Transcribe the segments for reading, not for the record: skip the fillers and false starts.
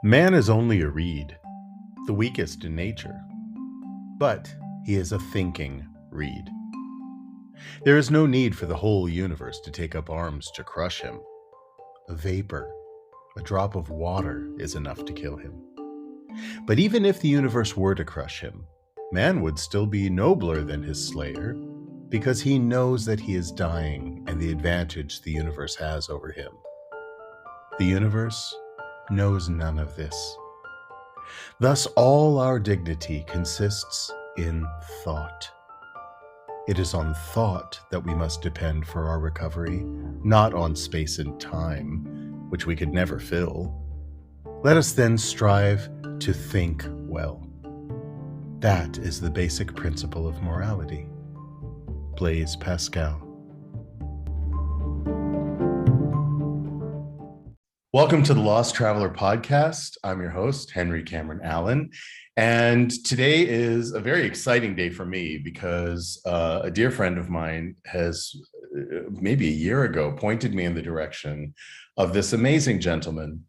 Man is only a reed, the weakest in nature, but he is a thinking reed. There is no need for the whole universe to take up arms to crush him. A vapor, a drop of water is enough to kill him. But even if the universe were to crush him, man would still be nobler than his slayer, because he knows that he is dying and the advantage the universe has over him. The universe knows none of this. Thus, all our dignity consists in thought. It is on thought that we must depend for our recovery, not on space and time, which we could never fill. Let us then strive to think well. That is the basic principle of morality. Blaise Pascal. Welcome to the Lost Traveler Podcast. I'm your host, Henry Cameron Allen. And today is a very exciting day for me because a dear friend of mine has, maybe a year ago, pointed me in the direction of this amazing gentleman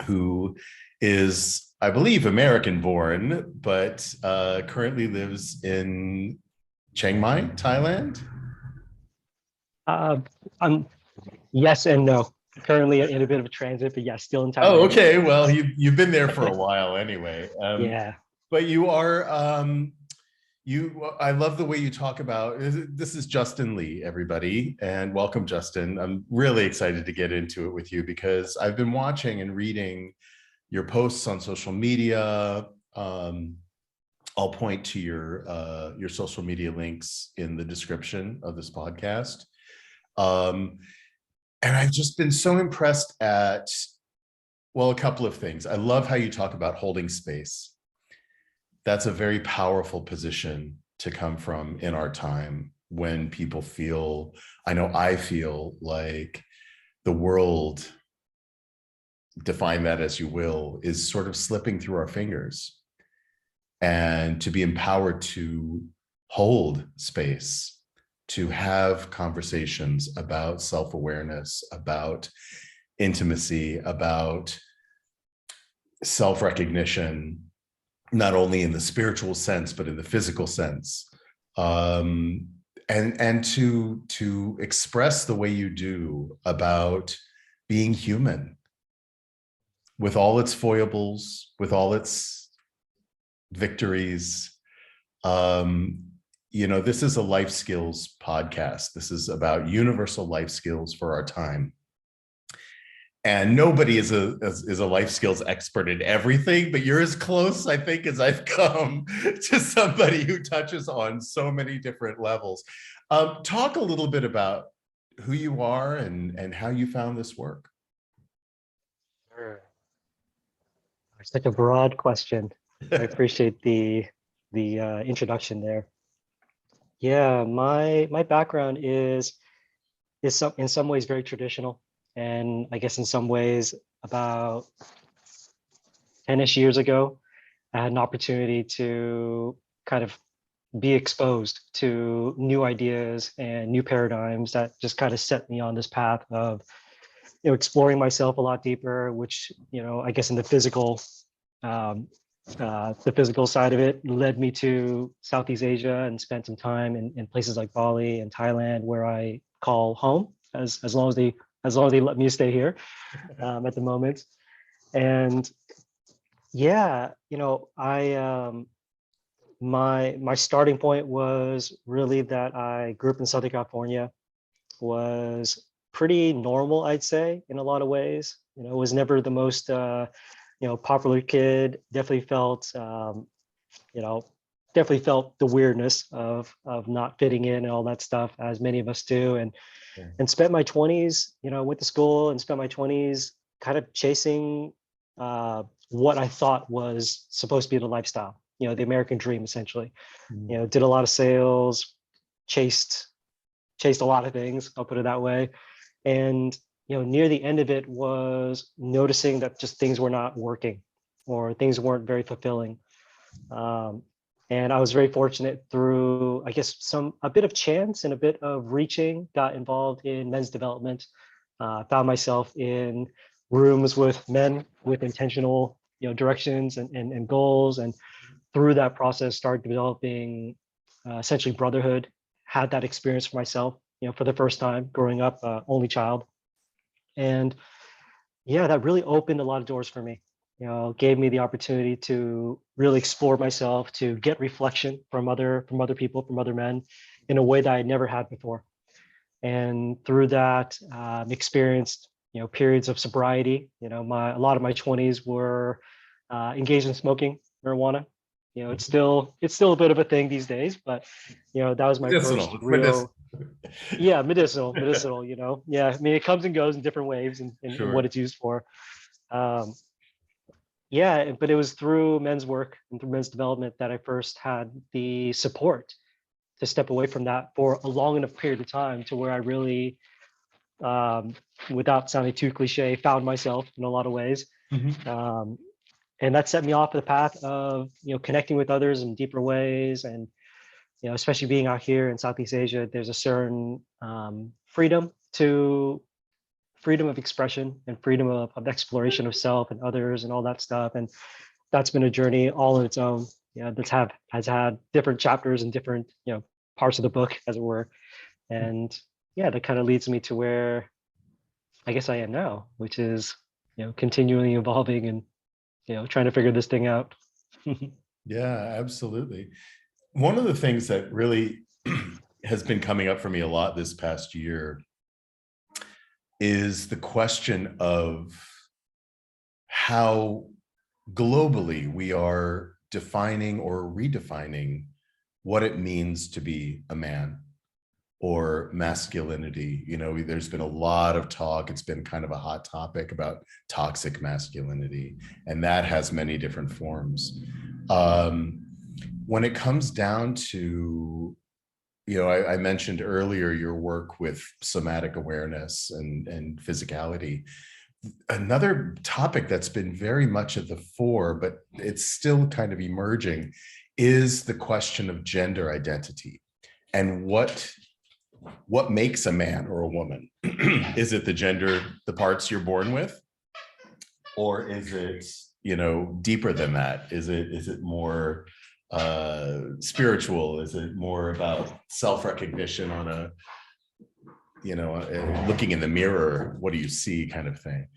who is, I believe, American-born, but currently lives in Chiang Mai, Thailand. I'm yes and no. Currently in a bit of a transit, but yeah, still in Thailand. Oh, okay. Well, you've been there for a while anyway. Yeah. But you are, I love the way you talk about, this is Justin Lee, everybody, and welcome, Justin. I'm really excited to get into it with you because I've been watching and reading your posts on social media. I'll point to your social media links in the description of this podcast. And I've just been so impressed at, well, a couple of things. I love how you talk about holding space. That's a very powerful position to come from in our time when people feel, I feel like the world, define that as you will, is sort of slipping through our fingers. And to be empowered to hold space, to have conversations about self-awareness, about intimacy, about self-recognition, not only in the spiritual sense, but in the physical sense. And to express the way you do about being human with all its foibles, with all its victories. This is a life skills podcast. This is about universal life skills for our time. And nobody is a life skills expert in everything, but you're as close, I think, as I've come to somebody who touches on so many different levels. Talk a little bit about who you are and how you found this work. Sure. Such a broad question. I appreciate the introduction there. Yeah, my background is in some ways very traditional, and I guess in some ways about 10-ish years ago, I had an opportunity to kind of be exposed to new ideas and new paradigms that just kind of set me on this path of exploring myself a lot deeper, which I guess in the physical side of it led me to Southeast Asia and spent some time in places like Bali and Thailand, where I call home as long as they let me stay here at the moment. And yeah, my starting point was really that I grew up in Southern California, was pretty normal, I'd say, in a lot of ways. Was never the most popular kid. Definitely felt the weirdness of not fitting in and all that stuff, as many of us do. And spent my 20s, went to school and spent my 20s kind of chasing what I thought was supposed to be the lifestyle, the American dream, essentially. Did a lot of sales, chased a lot of things, I'll put it that way. And near the end of it was noticing that just things were not working, or things weren't very fulfilling. And I was very fortunate through, I guess, a bit of chance and a bit of reaching, got involved in men's development, found myself in rooms with men with intentional, directions and goals. And through that process, started developing essentially brotherhood. Had that experience for myself, for the first time growing up, only child. And yeah, that really opened a lot of doors for me. Gave me the opportunity to really explore myself, to get reflection from other people, from other men, in a way that I never had before. And through that, experienced periods of sobriety. A lot of my 20s were engaged in smoking marijuana. It's still a bit of a thing these days, but that was my Medicinal. first It's medicinal. real. Yeah, medicinal. Yeah, I mean, it comes and goes in different waves and what Sure. it's used for. um, yeah, but it was through men's work and through men's development that I first had the support to step away from that for a long enough period of time to where I really, um, without sounding too cliche, found myself in a lot of ways. Mhm. um, and that set me off the path of connecting with others in deeper ways. And especially being out here in Southeast Asia, there's a certain freedom of expression and freedom of exploration of self and others and all that stuff. And that's been a journey all on its own. Has had different chapters and different parts of the book, as it were. And yeah, that kind of leads me to where I guess I am now, which is continually evolving and trying to figure this thing out. Yeah, absolutely. One of the things that really has been coming up for me a lot this past year is the question of how globally we are defining or redefining what it means to be a man or masculinity. There's been a lot of talk. It's been kind of a hot topic about toxic masculinity, and that has many different forms. When it comes down to, I mentioned earlier your work with somatic awareness and physicality. Another topic that's been very much at the fore, but it's still kind of emerging, is the question of gender identity and what makes a man or a woman. Is it the parts you're born with, or is it deeper than that? Is it more spiritual? Is it more about self-recognition on looking in the mirror, what do you see, kind of thing?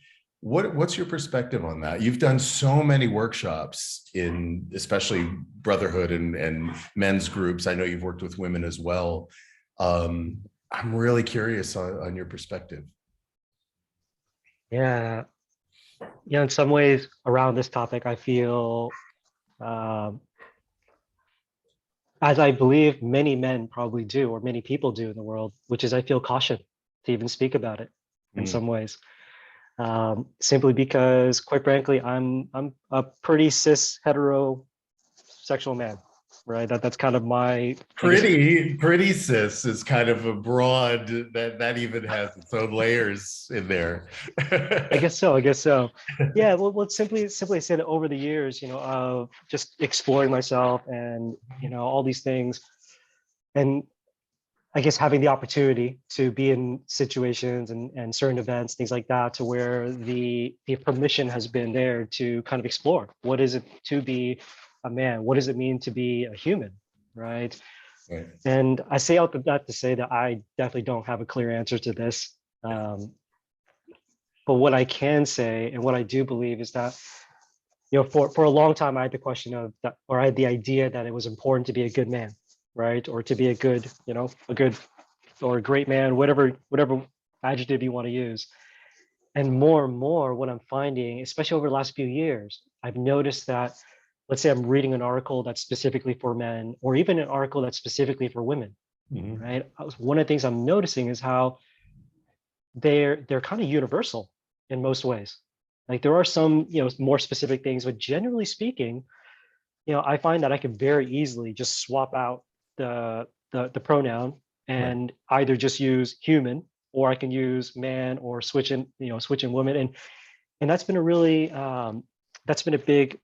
What's your perspective on that? You've done so many workshops in especially brotherhood and men's groups. I know you've worked with women as well. I'm really curious on your perspective. Yeah, in some ways around this topic, I feel, um, as I believe many men probably do, or many people do in the world, which is I feel caution to even speak about it in Mm. some ways. Simply because, quite frankly, I'm a pretty cis heterosexual man, right? That's kind of my, I guess. Pretty cis is kind of a broad, that even has its own layers in there. I guess so. I guess so. Yeah. Well, simply say that over the years, of just exploring myself and all these things, and I guess having the opportunity to be in situations and certain events, things like that, to where the permission has been there to kind of explore what is it to be a man, what does it mean to be a human, right? Right. And I say out that to say that I definitely don't have a clear answer to this. Um, but what I can say and what I do believe is that for a long time I had the question of that, or I had the idea that it was important to be a good man, right, or to be a good, a good or a great man, whatever adjective you want to use. And more, what I'm finding, especially over the last few years, I've noticed that, let's say I'm reading an article that's specifically for men, or even an article that's specifically for women, Mhm. right? One of the things I'm noticing is how they're kind of universal in most ways. Like there are some, more specific things, but generally speaking, I find that I can very easily just swap out the pronoun Right. and either just use human, or I can use man, or switch in woman. And that's been a really, that's been a big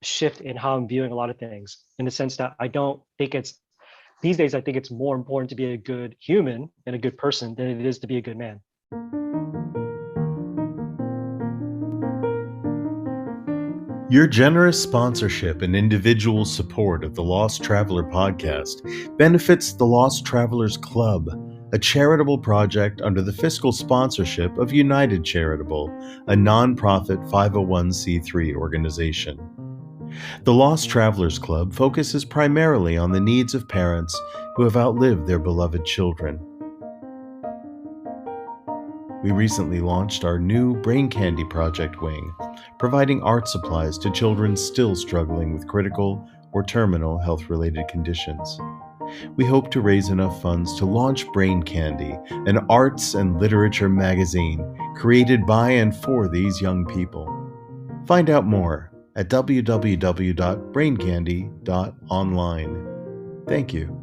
shift in how I'm viewing a lot of things, in the sense that I don't think it's, these days I think it's more important to be a good human and a good person than it is to be a good man. Your generous sponsorship and individual support of the Lost Traveler podcast benefits the Lost Travelers Club, a charitable project under the fiscal sponsorship of United Charitable, a nonprofit 501c3 organization. The Lost Travelers Club focuses primarily on the needs of parents who have outlived their beloved children. We recently launched our new Brain Candy Project wing, providing art supplies to children still struggling with critical or terminal health-related conditions. We hope to raise enough funds to launch Brain Candy, an arts and literature magazine created by and for these young people. Find out more at www.braincandy.online. Thank you.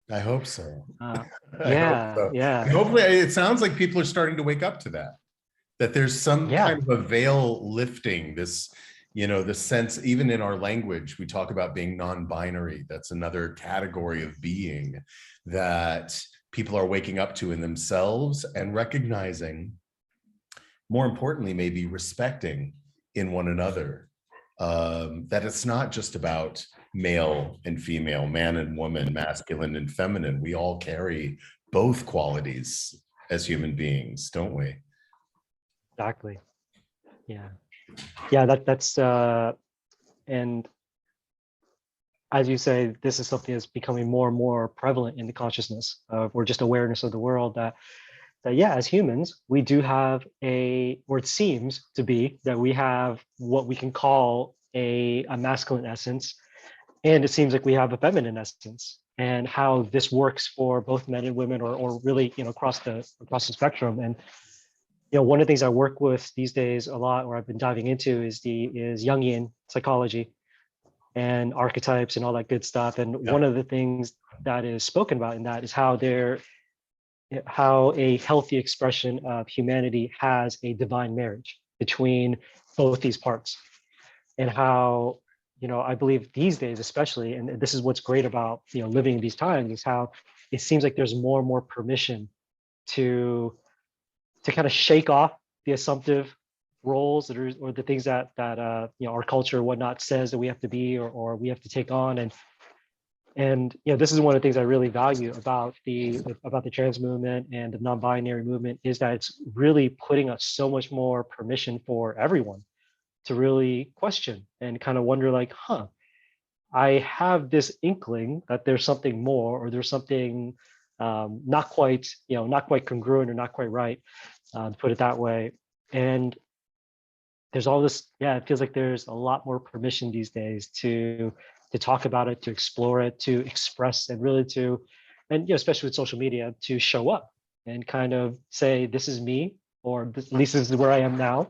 I hope so. Yeah. And hopefully it sounds like people are starting to wake up to that there's some kind of a veil lifting, this, the sense, even in our language, we talk about being non-binary. That's another category of being that people are waking up to in themselves and recognizing, more importantly, maybe respecting in one another, that it's not just about male and female, man and woman, masculine and feminine. We all carry both qualities as human beings, don't we? Exactly. Yeah. That's and as you say, this is something that's becoming more and more prevalent in the consciousness of, or just awareness of the world, that as humans, we do have or it seems to be that we have what we can call a masculine essence, and it seems like we have a feminine essence, and how this works for both men and women, or really, across the spectrum. And one of the things I work with these days a lot, or I've been diving into, is Jungian psychology and archetypes and all that good stuff. And one of the things that is spoken about in that is how a healthy expression of humanity has a divine marriage between both these parts, and how, I believe these days especially, and this is what's great about living in these times, is how it seems like there's more and more permission to kind of shake off the assumptive roles or the things that our culture or whatnot says that we have to be, or we have to take on. And this is one of the things I really value about the trans movement and the non-binary movement, is that it's really putting us so much more permission for everyone to really question and kind of wonder, like, I have this inkling that there's something more, or there's something not quite congruent, or not quite right, to put it that way. And there's all this, it feels like there's a lot more permission these days to talk about it, to explore it, to express, and really and especially with social media, to show up and kind of say, this is me, or at least this is where I am now,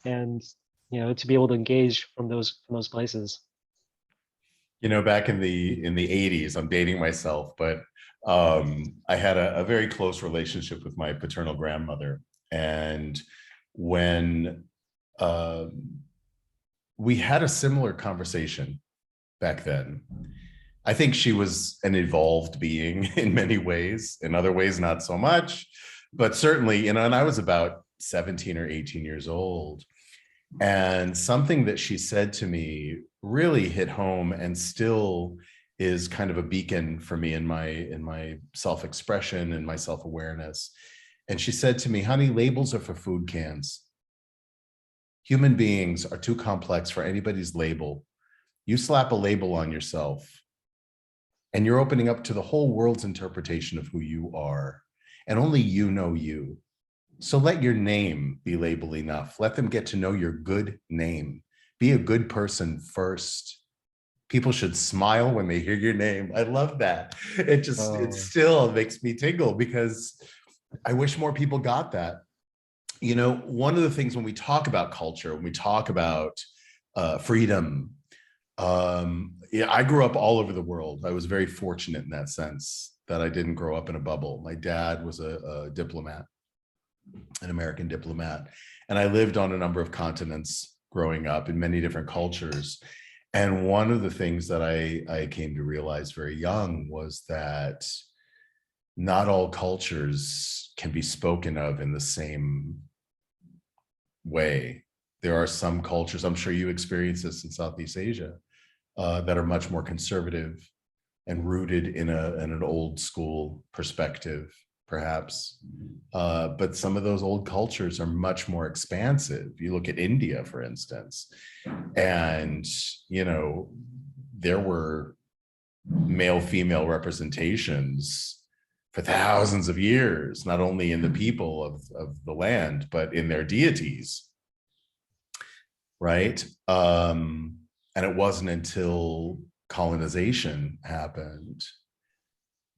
and to be able to engage from those places. Back in the 80s, I'm dating myself, but I had a very close relationship with my paternal grandmother. And when we had a similar conversation back then, I think she was an evolved being in many ways, in other ways, not so much, but certainly, and I was about 17 or 18 years old. And something that she said to me really hit home, and still is kind of a beacon for me in my self-expression and my self-awareness. And she said to me, honey, labels are for food cans. Human beings are too complex for anybody's label. You slap a label on yourself, and you're opening up to the whole world's interpretation of who you are. And only you know you. So let your name be label enough. Let them get to know your good name. Be a good person first. People should smile when they hear your name. I love that. It still makes me tingle, because I wish more people got that. One of the things when we talk about culture, when we talk about freedom, I grew up all over the world. I was very fortunate in that sense, that I didn't grow up in a bubble. My dad was a diplomat, an American diplomat, and I lived on a number of continents growing up in many different cultures. And one of the things that I came to realize very young was that not all cultures can be spoken of in the same way. There are some cultures, I'm sure you experience this in Southeast Asia, that are much more conservative and rooted in an old school perspective, perhaps. But some of those old cultures are much more expansive. You look at India, for instance, and there were male female representations for thousands of years, not only in the people of the land, but in their deities, right? And it wasn't until colonization happened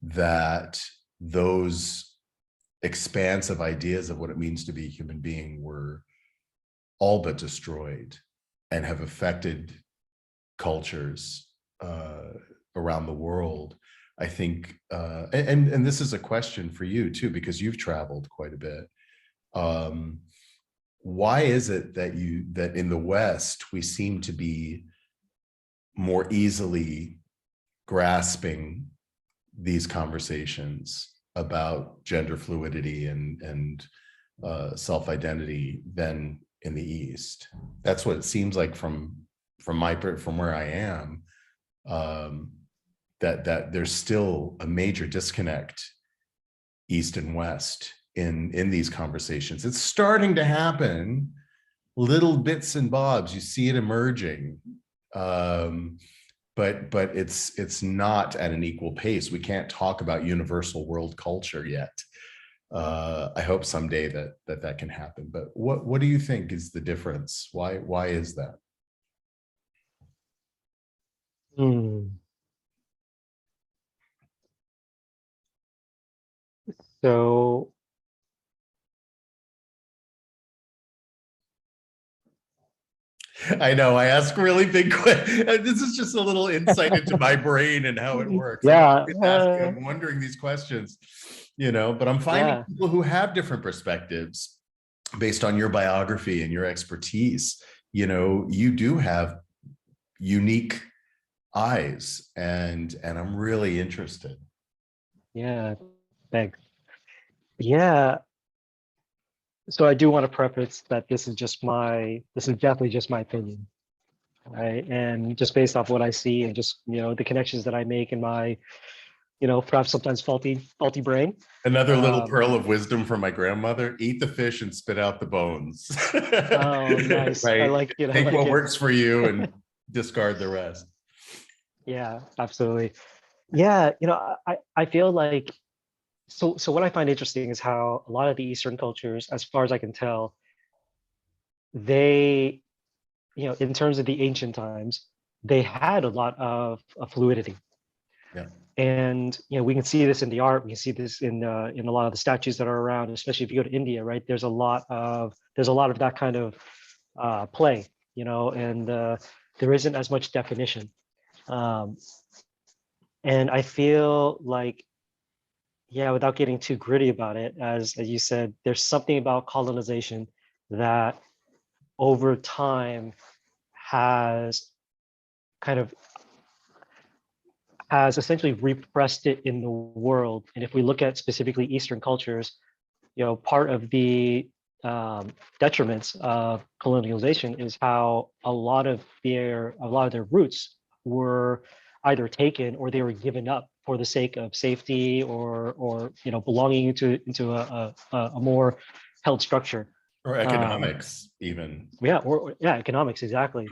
that those expansive ideas of what it means to be a human being were all but destroyed and have affected cultures around the world. I think, and this is a question for you too, because you've traveled quite a bit. Why is it that in the West we seem to be more easily grasping these conversations about gender fluidity and self-identity than in the East? That's what it seems like from where I am. That there's still a major disconnect East and West in these conversations. It's starting to happen, little bits and bobs. You see it emerging, but it's not at an equal pace. We can't talk about universal world culture yet. I hope someday that can happen. But what do you think is the difference? Why is that? So I know I ask really big questions. This is just a little insight into my brain and how it works. yeah, I'm wondering these questions, but I'm finding yeah, people who have different perspectives based on your biography and your expertise. You do have unique eyes, and I'm really interested. yeah. Thanks. Yeah. So I do want to preface that this is definitely just my opinion, right? And just based off what I see and just, the connections that I make in my, perhaps sometimes faulty brain. Another little pearl of wisdom from my grandmother: eat the fish and spit out the bones. Oh, nice. I Right? like it. I Take like what it. works for you and discard the rest. Yeah, absolutely. Yeah, I feel like so what I find interesting is how a lot of the Eastern cultures, as far as I can tell, they, in terms of the ancient times, they had a lot of fluidity. Yeah. And we can see this in the art. We can see this in a lot of the statues that are around, especially if you go to India, right? There's a lot of that kind of play, and there isn't as much definition. Um, and I feel like, yeah, without getting too gritty about it, as you said, there's something about colonization that over time has kind of has essentially repressed it in the world. And if we look at specifically Eastern cultures, part of the detriments of colonialization is how a lot of their roots were either taken or they were given up for the sake of safety or belonging into a more held structure. Or economics, even. Yeah, or yeah, economics, exactly.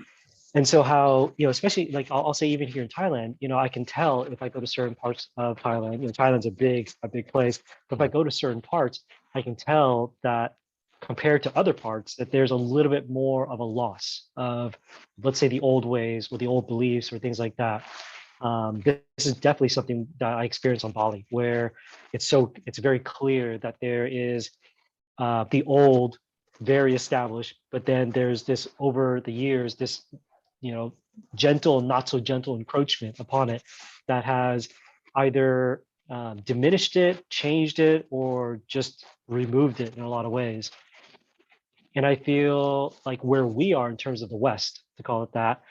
And so how, especially like I'll say even here in Thailand, I can tell if I go to certain parts of Thailand, Thailand's a big place, but if I go to certain parts, I can tell that compared to other parts, that there's a little bit more of a loss of, let's say, the old ways or the old beliefs or things like that. This is definitely something that I experienced on Bali, where it's very clear that there is the old, very established, but then there's this over the years, this gentle and not so gentle encroachment upon it that has either diminished it, changed it, or just removed it in a lot of ways. And I feel like where we are in terms of the West, to call it that,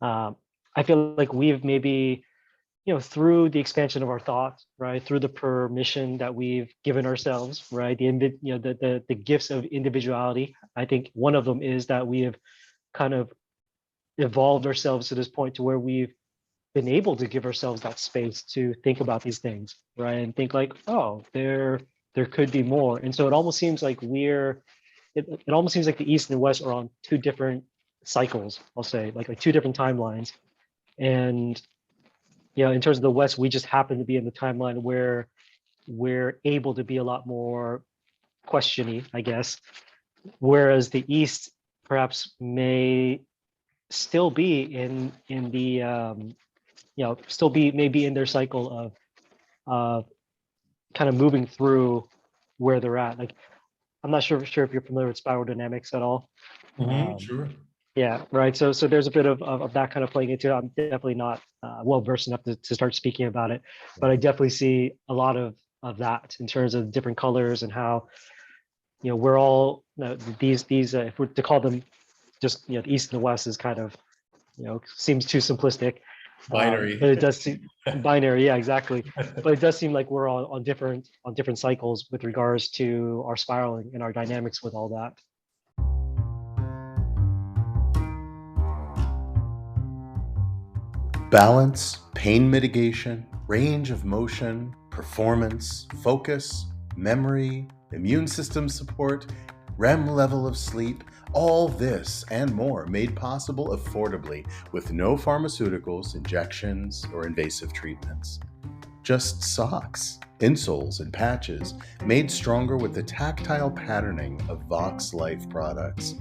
I feel like we've maybe through the expansion of our thoughts, right, through the permission that we've given ourselves, right, the gifts of individuality. I think one of them is that we have kind of evolved ourselves to this point to where we've been able to give ourselves that space to think about these things, right, and think like, oh, there could be more. And so it almost seems like it almost seems like the East and the West are on two different cycles, I'll say, like two different timelines. And in terms of the West, we just happen to be in the timeline where we're able to be a lot more questiony, I guess. Whereas the East perhaps may still be in the still be maybe in their cycle of kind of moving through where they're at. Like, I'm not sure if you're familiar with spiral dynamics at all. Sure. Yeah, right. So there's a bit of that kind of playing into it. I'm definitely not well versed enough to start speaking about it, but I definitely see a lot of that in terms of different colors and how we're all these if we're to call them just the East and the West is kind of seems too simplistic, Binary. but it does seem binary. Yeah, exactly. But it does seem like we're on different cycles with regards to our spiraling and our dynamics with all that. Balance, pain mitigation, range of motion, performance, focus, memory, immune system support, REM level of sleep, all this and more made possible affordably with no pharmaceuticals, injections, or invasive treatments. Just socks, insoles, and patches made stronger with the tactile patterning of Vox Life products.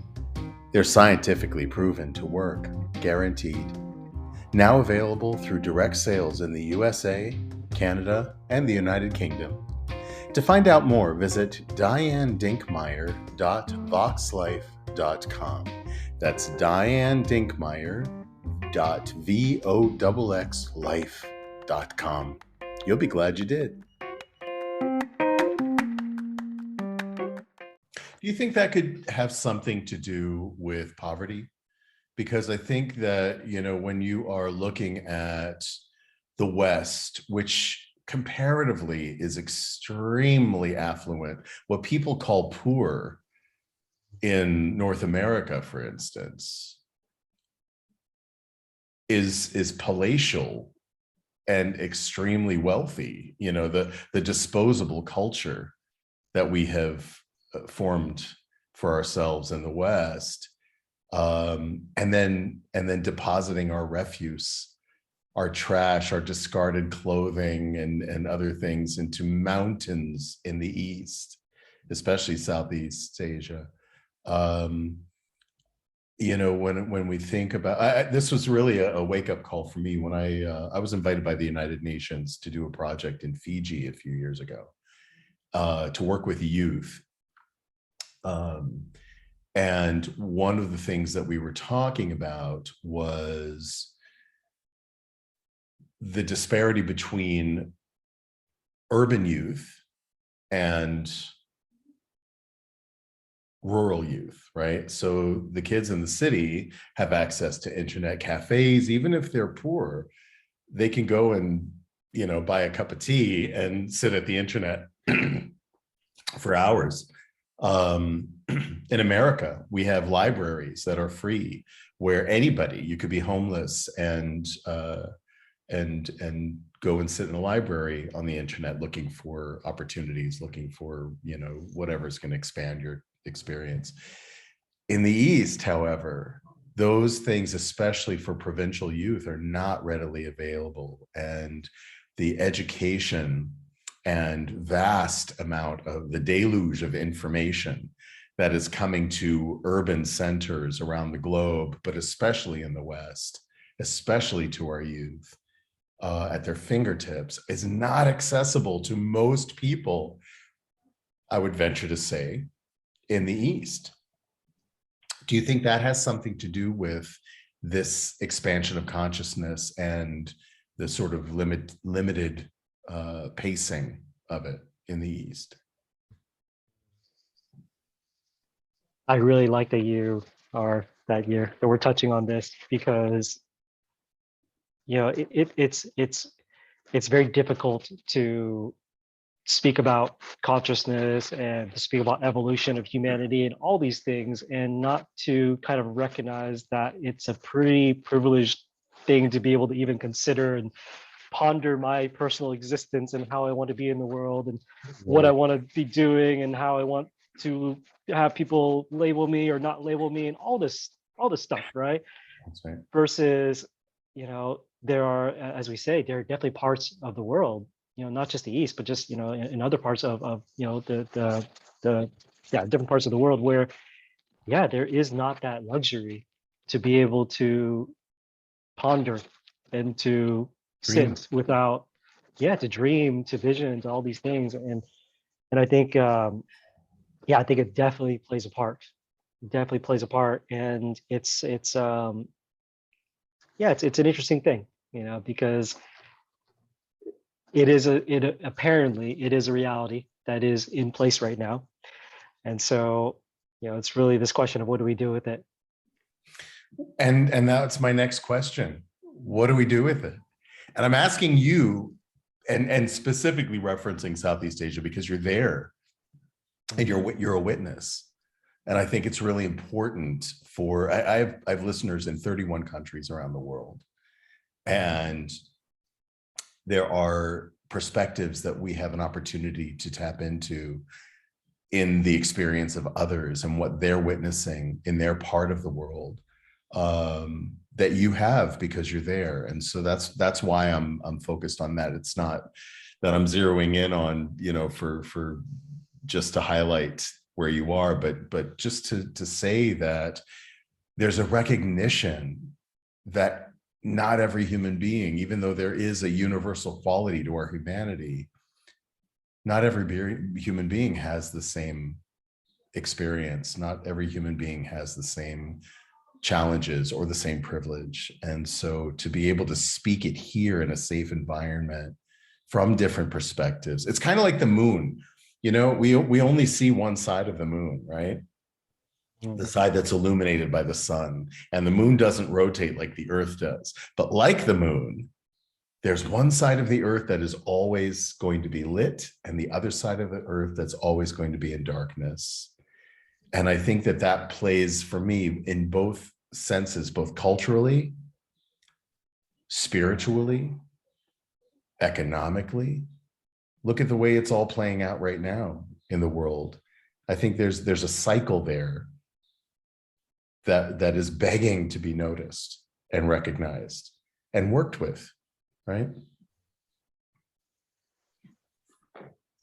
They're scientifically proven to work, guaranteed. Now available through direct sales in the USA, Canada, and the United Kingdom. To find out more, visit dianedinkmeyer.voxlife.com. That's dianedinkmeyer.voxlife.com. You'll be glad you did. Do you think that could have something to do with poverty? Because I think that, when you are looking at the West, which comparatively is extremely affluent, what people call poor in North America, for instance, is palatial and extremely wealthy. The disposable culture that we have formed for ourselves in the West. And then depositing our refuse, our trash, our discarded clothing, and other things into mountains in the East, especially Southeast Asia. When we think about this, was really a wake-up call for me when I was invited by the United Nations to do a project in Fiji a few years ago, to work with youth. And one of the things that we were talking about was the disparity between urban youth and rural youth, right? So the kids in the city have access to internet cafes. Even if they're poor, they can go and, buy a cup of tea and sit at the internet for hours. In America, we have libraries that are free, where anybody, you could be homeless and go and sit in a library on the internet, looking for opportunities, looking for whatever's going to expand your experience. In the East, however, those things, especially for provincial youth, are not readily available, and the education and vast amount of the deluge of information that is coming to urban centers around the globe, but especially in the West, especially to our youth, at their fingertips, is not accessible to most people, I would venture to say, in the East. Do you think that has something to do with this expansion of consciousness and the sort of limited pacing of it in the East? I really like that we're touching on this, because it's it's very difficult to speak about consciousness and to speak about evolution of humanity and all these things, and not to kind of recognize that it's a pretty privileged thing to be able to even consider and ponder my personal existence and how I want to be in the world and what I Right. want to be doing and how I want to have people label me or not label me and all this stuff, right? That's right. Versus, there are, as we say, there are definitely parts of the world, not just the East, but just, in other parts of the yeah, different parts of the world where, yeah, there is not that luxury to be able to ponder and to Dream. sit without, yeah, to dream, to vision, to all these things. And I think, yeah, I think it definitely plays a part. Definitely plays a part. And it's yeah, it's an interesting thing, because it apparently it is a reality that is in place right now. And so, it's really this question of what do we do with it? And that's my next question. What do we do with it? And I'm asking you, and specifically referencing Southeast Asia because you're there and you're a witness. And I think it's really important for I have listeners in 31 countries around the world. And there are perspectives that we have an opportunity to tap into in the experience of others and what they're witnessing in their part of the world, that you have because you're there. And so that's why I'm focused on that. It's not that I'm zeroing in on, for just to highlight where you are, but just to say that there's a recognition that not every human being, even though there is a universal quality to our humanity, not every human being has the same experience. Not every human being has the same challenges or the same privilege. And so to be able to speak it here in a safe environment from different perspectives, it's kind of like the moon. We only see one side of the moon, right? The Mhm. side that's illuminated by the sun, and the moon doesn't rotate like the earth does. But like the moon, there's one side of the earth that is always going to be lit and the other side of the earth that's always going to be in darkness. And I think that plays for me in both senses, both culturally, spiritually, economically. Look at the way it's all playing out right now in the world. I think there's a cycle there that is begging to be noticed and recognized and worked with, right?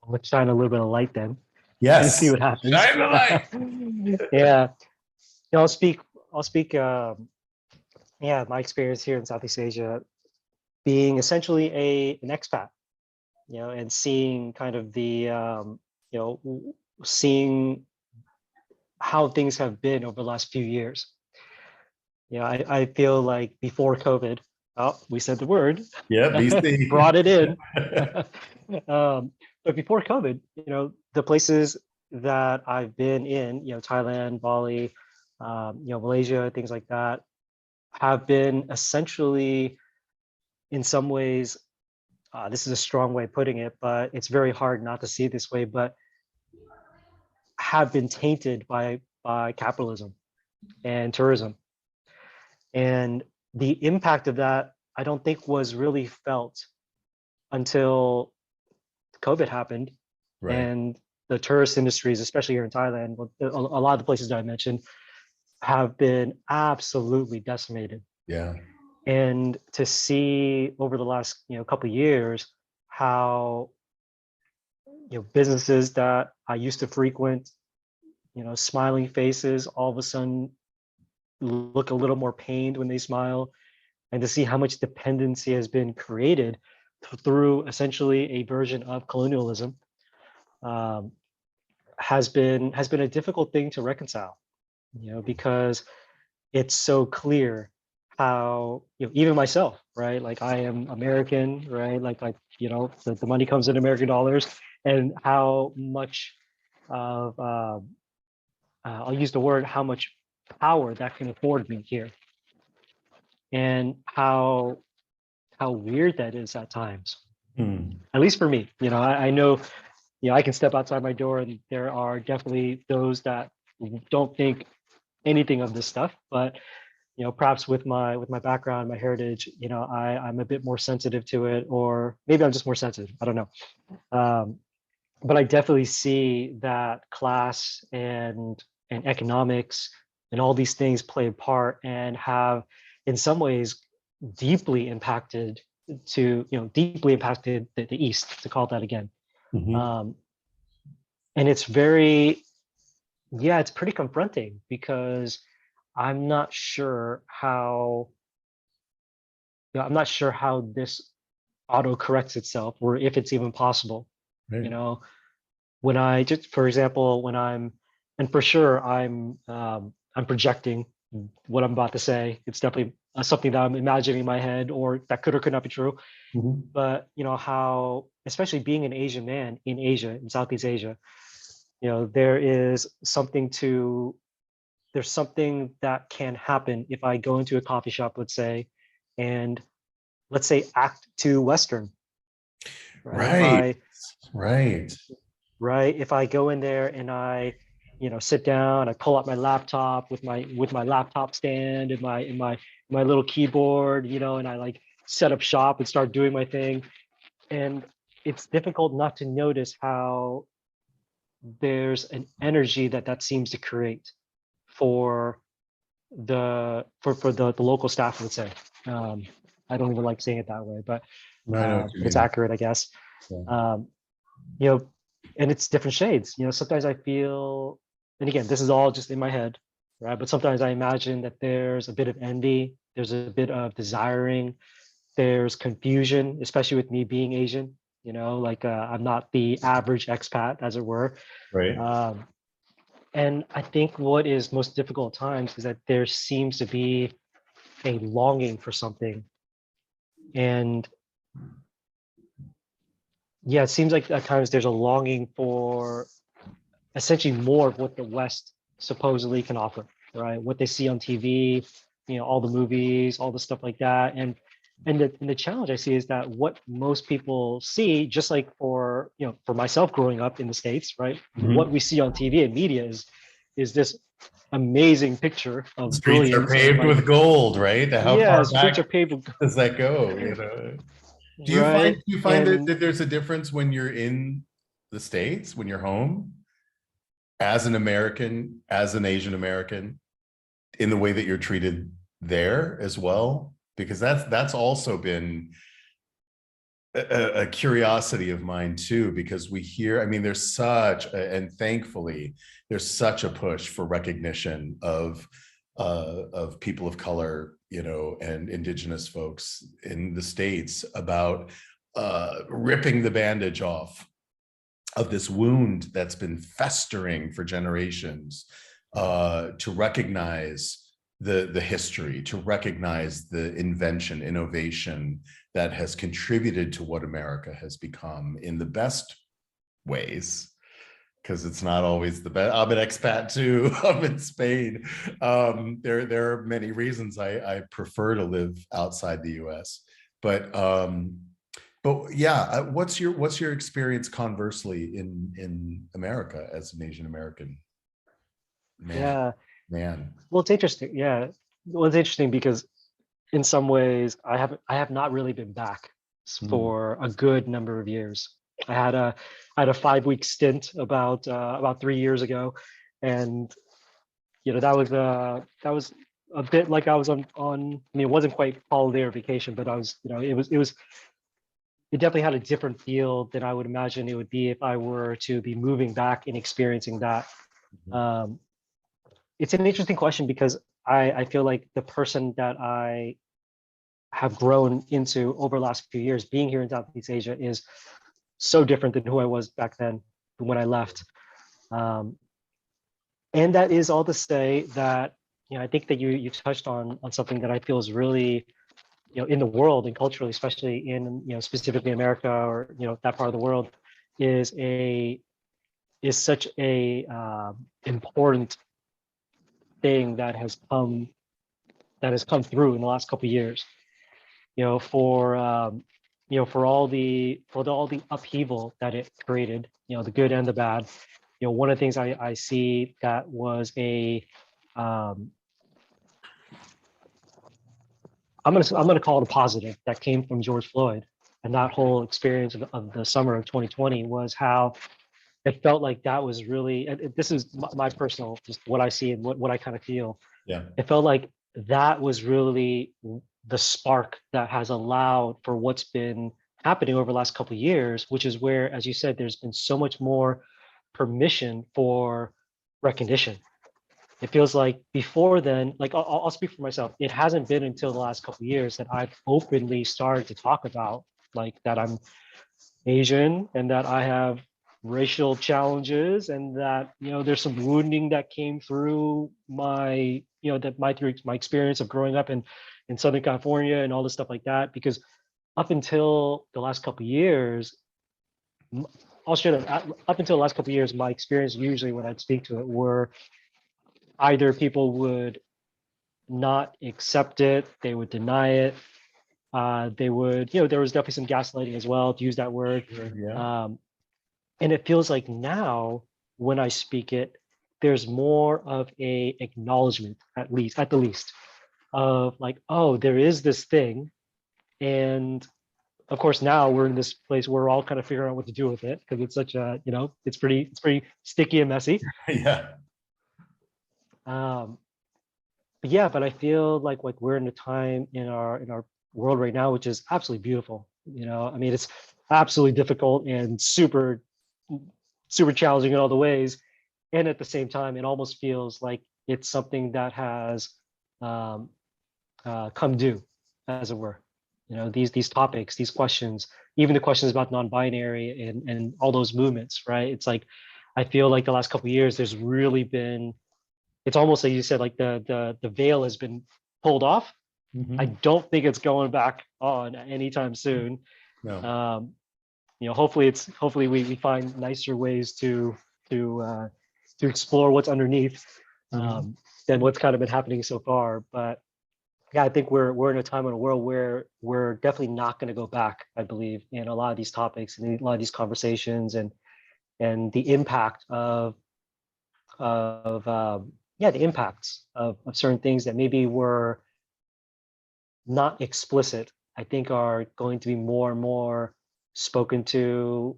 Let's shine a little bit of light then and see Yes. what happens. Shine the light. Yeah. I'll speak yeah, my experience here in Southeast Asia, being essentially an expat, and seeing kind of the seeing how things have been over the last few years. I feel like before COVID, oh, we said the word, Yeah, BC. brought it in. But before COVID, the places that I've been in, Thailand, Bali, Malaysia, things like that, have been essentially, in some ways, this is a strong way of putting it, but it's very hard not to see it this way, but have been tainted by capitalism and tourism. And the impact of that, I don't think was really felt until COVID happened. Right. And the tourist industries, especially here in Thailand, a lot of the places that I mentioned have been absolutely decimated. Yeah. And to see over the last couple of years how businesses that I used to frequent, smiling faces, all of a sudden look a little more pained when they smile, and to see how much dependency has been created through essentially a version of colonialism, um, has been a difficult thing to reconcile, because it's so clear how, even myself, right? Like, I am American, right? Like the money comes in American dollars, and how much of I'll use the word, how much power that can afford me here, and how weird that is at times. At least for me, I know, I can step outside my door and there are definitely those that don't think anything of this stuff, but perhaps with my background, my heritage, I'm a bit more sensitive to it, or maybe I'm just more sensitive. I don't know. Um, but I definitely see that class and economics and all these things play a part and have, in some ways, deeply impacted deeply impacted the East, to call it that again. Mhm. Um, and it's very, yeah, it's pretty confronting because I'm not sure how, I'm not sure how this auto corrects itself, or if it's even possible. You Right. know, when I just, for example, when I'm, and for sure I'm projecting what I'm about to say. It's definitely something that I'm imagining in my head, or that could or could not be true. Mhm. But how, especially being an Asian man in Asia, in Southeast Asia, there is something to, there's something that can happen if I go into a coffee shop, let's say, and let's say act too Western, right? If Right. I, Right. right, if I go in there and I, sit down, I pull out my laptop with my laptop stand and my little keyboard, and I like set up shop and start doing my thing. And it's difficult not to notice how there's an energy that seems to create for the local staff, I would say. Um, I don't even like saying it that way, I know what you but it's mean. accurate, I guess. Yeah. Um, you know, and it's different shades. Sometimes I feel, and again, this is all just in my head, right? But sometimes I imagine that there's a bit of envy, there's a bit of desiring, there's confusion, especially with me being Asian. Like I'm not the average expat, as it were. Right. Um, and I think what is most difficult at times is that there seems to be a longing for something. And yeah, it seems like at times there's a longing for essentially more of what the West supposedly can offer, right? What they see on TV, all the movies, all the stuff like that. And the challenge I see is that what most people see, just like for myself growing up in the States, right? What Mhm. we see on TV and media is this amazing picture The of streets are brilliance and paved like, with gold, right? How yeah, far streets are back paved with, does that go? right? Do you find And that there's a difference when you're in the States, when you're home, as an American, as an Asian American, in the way that you're treated there as well? Because that's also been a curiosity of mine too, because we hear, I mean, there's and thankfully there's such a push for recognition of people of color, and indigenous folks in the States, about ripping the bandage off of this wound that's been festering for generations, to recognize the history, to recognize the invention, innovation that has contributed to what America has become in the best ways, because it's not always the best. I'm an expat too. I'm in Spain. There are many reasons I prefer to live outside the U.S. But yeah, what's your experience conversely in America as an Asian American man? yeah, Man. well, it's interesting. Yeah, well, it's interesting because in some ways I have not really been back Hmm. for a good number of years. I had a 5 week stint about 3 years ago, and that was a bit like I was on. I mean, it wasn't quite holiday or vacation, but I was, it definitely had a different feel than I would imagine it would be if I were to be moving back and experiencing that. Um, it's an interesting question because I feel like the person that I have grown into over the last few years being here in Southeast Asia is so different than who I was back then when I left. Um, and that is all to say that, I think that you touched on something that I feel is really, in the world and culturally, especially in, specifically America, or that part of the world, is a is such a important thing that has come through in the last couple of years. For all the upheaval that it created, the good and the bad. One of the things I see that was um, I'm gonna call it a positive that came from George Floyd, and that whole experience of the summer of 2020 was how it felt like that was really, and this is my personal, just what I see and what I kind of feel. Yeah. It felt like that was really the spark that has allowed for what's been happening over the last couple of years, which is where, as you said, there's been so much more permission for recognition. It feels like before then, like I'll speak for myself. It hasn't been until the last couple of years that I've openly started to talk about like that I'm Asian and that I have racial challenges and that there's some wounding that came through through my experience of growing up in Southern California and all this stuff like that. Because up until the last couple of years, m- I'll share that up until the last couple of years, my experience usually when I'd speak to it were either people would not accept it, they would deny it, they would, there was definitely some gaslighting as well, to use that word. Sure, yeah. Um, and it feels like now when I speak it, there's more of a acknowledgement, at the least, of like, oh, there is this thing. And of course, now we're in this place where we're all kind of figuring out what to do with it because it's such a, it's pretty sticky and messy. Yeah. Um, but yeah, but I feel like we're in a time in our world right now, which is absolutely beautiful. I mean, it's absolutely difficult and super challenging in all the ways. And at the same time, it almost feels like it's something that has um, come due, as it were. These topics, these questions, even the questions about non-binary and all those movements, right? It's like I feel like the last couple of years, there's really been. It's almost like you said, like the veil has been pulled off. I Mhm. don't think it's going back on anytime soon. No. Um, hopefully we find nicer ways to uh, to explore what's underneath Mhm. um, than what's kind of been happening so far. But yeah, I think we're in a time in a world where we're definitely not going to go back. I believe in a lot of these topics and a lot of these conversations and the impact of yeah, the impacts of certain things that maybe were not explicit, I think are going to be more and more spoken to,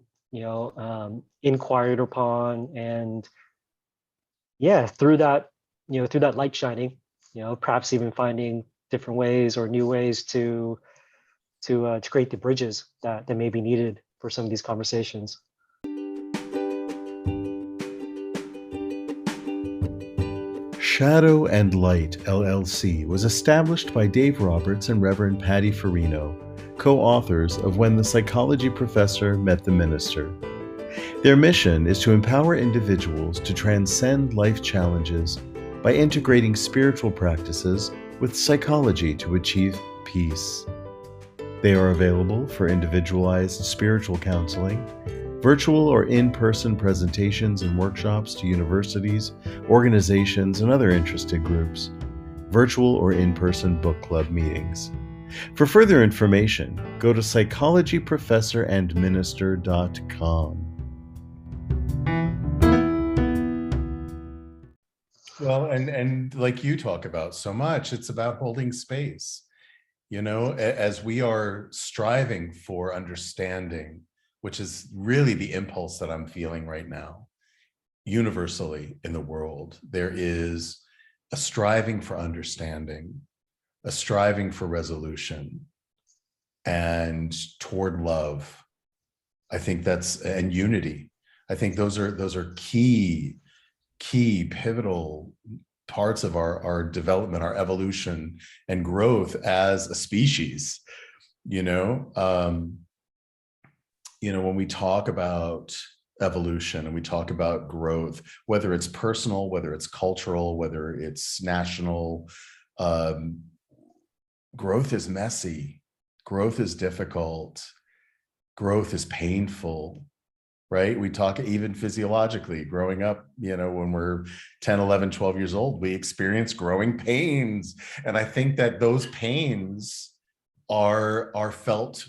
inquired upon, and yeah, through that light shining, perhaps even finding different ways or new ways to create the bridges that may be needed for some of these conversations. Shadow and Light LLC was established by Dave Roberts and Reverend Patty Farino, co-authors of When the Psychology Professor Met the Minister. Their mission is to empower individuals to transcend life challenges by integrating spiritual practices with psychology to achieve peace. They are available for individualized spiritual counseling, virtual or in-person presentations and workshops to universities, organizations, and other interested groups, virtual or in-person book club meetings. For further information, go to psychologyprofessorandminister.com. Well, and like you talk about so much, it's about holding space. As we are striving for understanding, which is really the impulse that I'm feeling right now, universally in the world, there is a striving for understanding, a striving for resolution, and toward love. I think that's and unity. I think those are key pivotal parts of our development, our evolution and growth as a species. you know um when we talk about evolution and we talk about growth, whether it's personal, whether it's cultural, whether it's national, um growth is messy, growth is difficult, growth is painful, right? We talk even physiologically growing up, when we're 10, 11, 12 years old, we experience growing pains. And I think that those pains are felt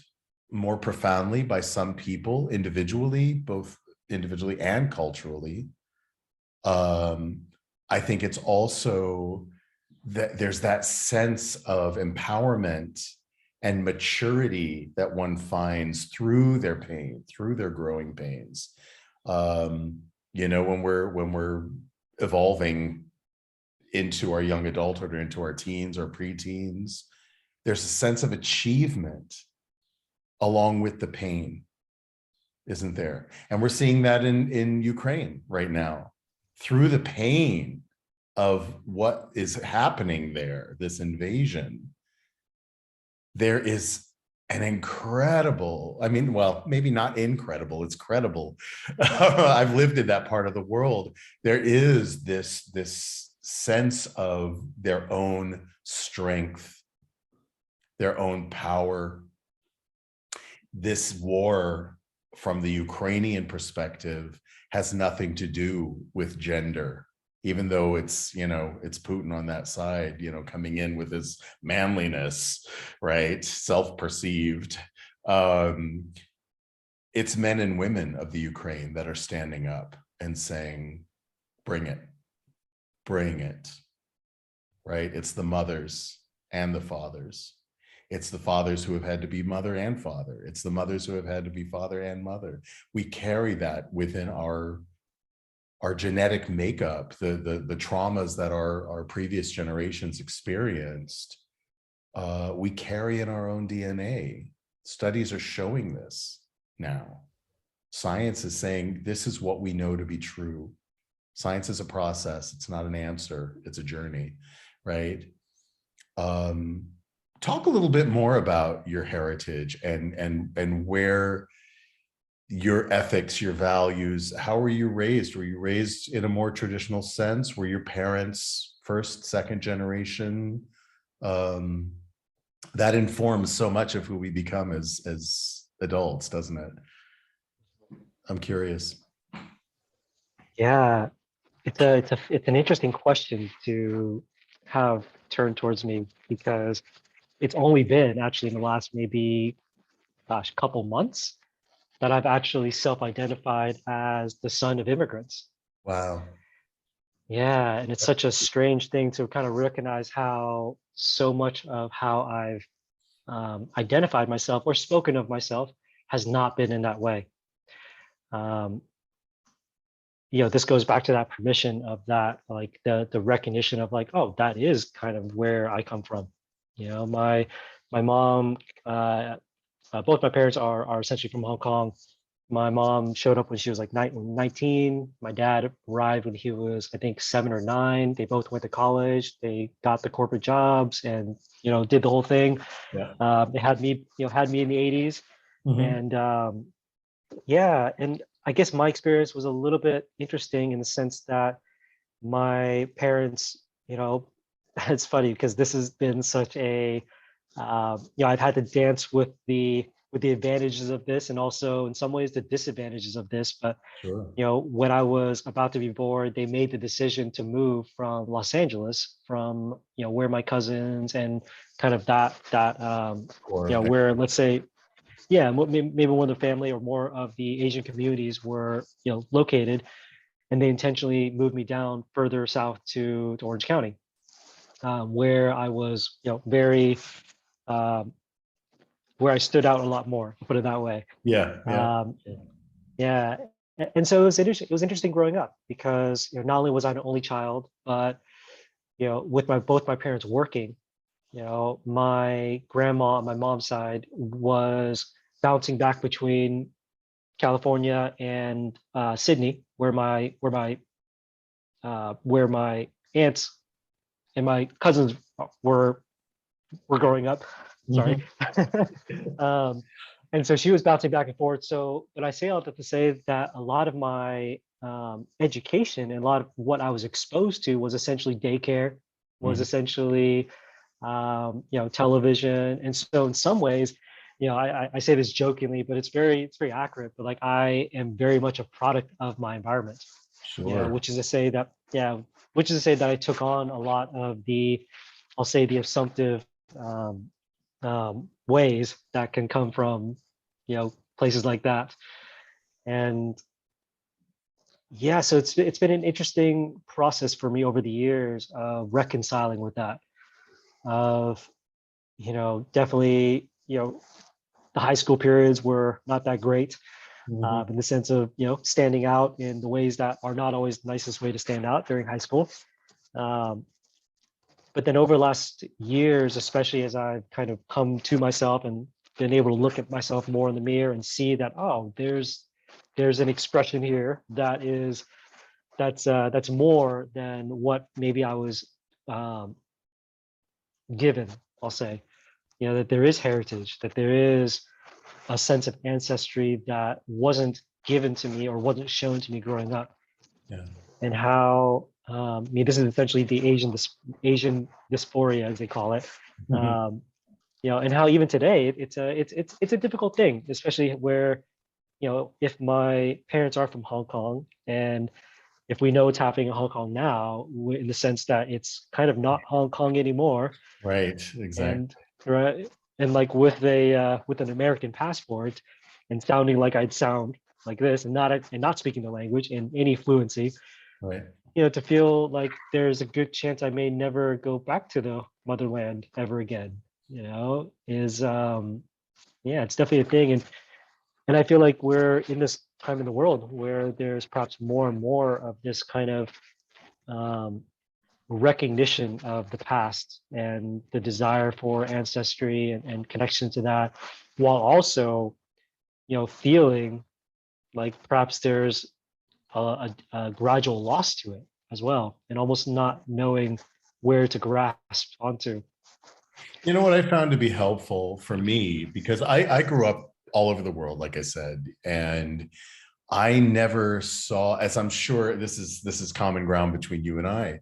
more profoundly by some people individually, both individually and culturally. I think it's also that there's that sense of empowerment and maturity that one finds through their pain, through their growing pains. When we're evolving into our young adulthood or into our teens or preteens, there's a sense of achievement along with the pain, isn't there? And we're seeing that in Ukraine right now, through the pain of what is happening there, this invasion. There is an incredible, I mean, well, maybe not incredible, it's credible. I've lived in that part of the world. There is this sense of their own strength, their own power. This war, from the Ukrainian perspective, has nothing to do with gender, even though it's Putin on that side, coming in with his manliness, right? Self-perceived. It's men and women of the Ukraine that are standing up and saying, bring it, right? It's the mothers and the fathers. It's the fathers who have had to be mother and father. It's the mothers who have had to be father and mother. We carry that within our genetic makeup, the traumas that our previous generations experienced. We carry in our own DNA. Studies are showing this now. Science is saying this is what we know to be true. Science is a process. It's not an answer. It's a journey, right? Talk a little bit more about your heritage and where your ethics, your values. How were you raised? Were you raised in a more traditional sense? Were your parents first, second generation? That informs so much of who we become as adults, doesn't it? I'm curious. Yeah, it's an interesting question to have turned towards me, because it's only been actually in the last maybe, gosh, couple months that I've actually self-identified as the son of immigrants. Wow. Yeah, and it's such a strange thing to kind of recognize how so much of how I've identified myself or spoken of myself has not been in that way. Um, this goes back to that permission of that, like the recognition of like, oh, that is kind of where I come from. My mom, both my parents are essentially from Hong Kong. My mom showed up when she was like 19. My dad arrived when he was, I think, 7 or 9. They both went to college. They got the corporate jobs and, did the whole thing. Yeah. They had me in the 80s. Mhm. And yeah, and I guess my experience was a little bit interesting in the sense that my parents, it's funny because this has been such a, I've had to dance with the advantages of this and also in some ways the disadvantages of this. But Sure. when I was about to be born, they made the decision to move from Los Angeles, from where my cousins and kind of Or where, let's say, yeah, maybe one of the family or more of the Asian communities were located, and they intentionally moved me down further south to Orange County, where I was very um, where I stood out a lot more. I'll put it that way. yeah, yeah. Um, yeah, and so it was interesting growing up because not only was I an only child, but with both my parents working, my grandma on my mom's side was bouncing back between California and Sydney, where my aunts and my cousins were growing up. Sorry. Mhm. um, and so she was bouncing back and forth. So, but I say all that to say that a lot of my education and a lot of what I was exposed to was essentially daycare, was Mhm. essentially television. And so in some ways, I say this jokingly, but it's very accurate. But like I am very much a product of my environment, Sure. which is to say that I took on a lot of I'll say the assumptive ways that can come from places like that. And yeah, so it's been an interesting process for me over the years of reconciling with that. Of definitely, the high school periods were not that great, Mhm. in the sense of standing out in the ways that are not always the nicest way to stand out during high school. Um, but then over the last years, especially as I've kind of come to myself and been able to look at myself more in the mirror and see that, oh, there's an expression here that's more than what maybe I was um, given. I'll say, that there is heritage, that there is a sense of ancestry that wasn't given to me or wasn't shown to me growing up, Yeah. and how I mean, this is essentially the Asian dysphoria, as they call it. Mhm. Um, and how even today it's a difficult thing, especially where if my parents are from Hong Kong, and if we know what's happening in Hong Kong now, in the sense that it's kind of not Hong Kong anymore, Right, exactly. and right, and like with an American passport, and sounding like I'd sound like this, and not speaking the language in any fluency, Right. to feel like there's a good chance I may never go back to the motherland ever again, is yeah, it's definitely a thing. And I feel like we're in this time in the world where there's perhaps more and more of this kind of um, recognition of the past and the desire for ancestry and connection to that, while also feeling like perhaps there's a gradual loss to it as well, and almost not knowing where to grasp onto. You know what I found to be helpful for me, because I grew up all over the world, like I said, and I never saw, as I'm sure this is common ground between you and I,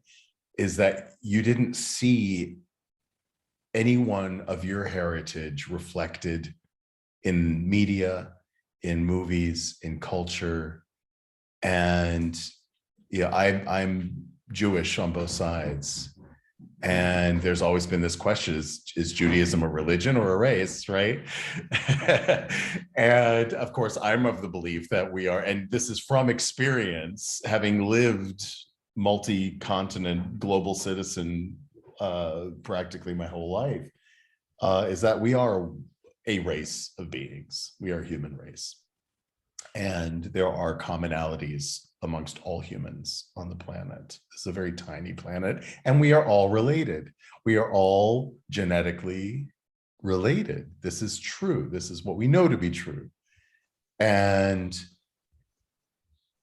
is that you didn't see anyone of your heritage reflected in media, in movies, in culture. And yeah, I'm Jewish on both sides. And there's always been this question, is Judaism a religion or a race, right? And of course, I'm of the belief that we are, and this is from experience, having lived multi-continent global citizen practically my whole life, is that we are a race of beings. We are a human race. And there are commonalities amongst all humans on the planet. It's a very tiny planet, and we are all related. We are all genetically related. This is true. This is what we know to be true. And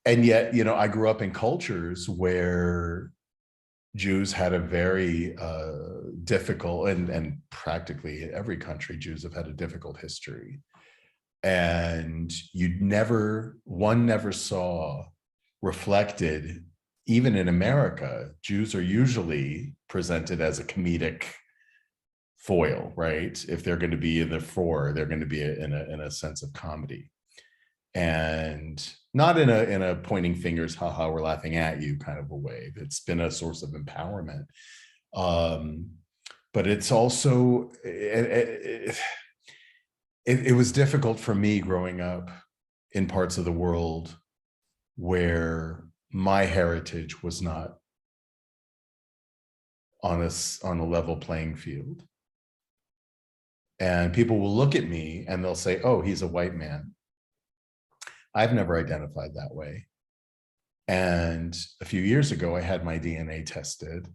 yet, I grew up in cultures where Jews had a very difficult, and practically in every country, Jews have had a difficult history. And one never saw reflected, even in America, Jews are usually presented as a comedic foil, right? If they're going to be in the fore, they're going to be in a sense of comedy, and not in a pointing fingers, haha, we're laughing at you kind of a way. It's been a source of empowerment. Um, but it's also, it was difficult for me growing up in parts of the world where my heritage was not on a level playing field. And people will look at me and they'll say, oh, he's a white man. I've never identified that way. And a few years ago, I had my DNA tested.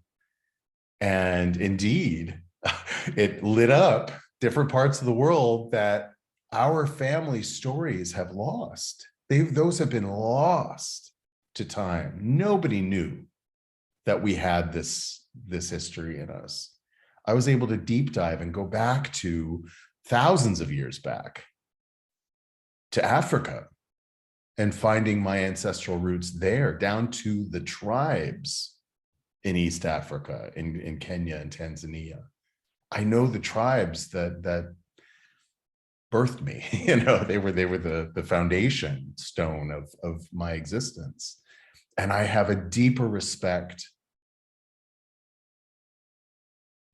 And indeed, it lit up different parts of the world that our family stories have lost. Those have been lost to time. Nobody knew that we had this history in us. I was able to deep dive and go back to thousands of years back to Africa and finding my ancestral roots there, down to the tribes in East Africa, in Kenya and Tanzania. I know the tribes that birthed me. They were the foundation stone of my existence. And I have a deeper respect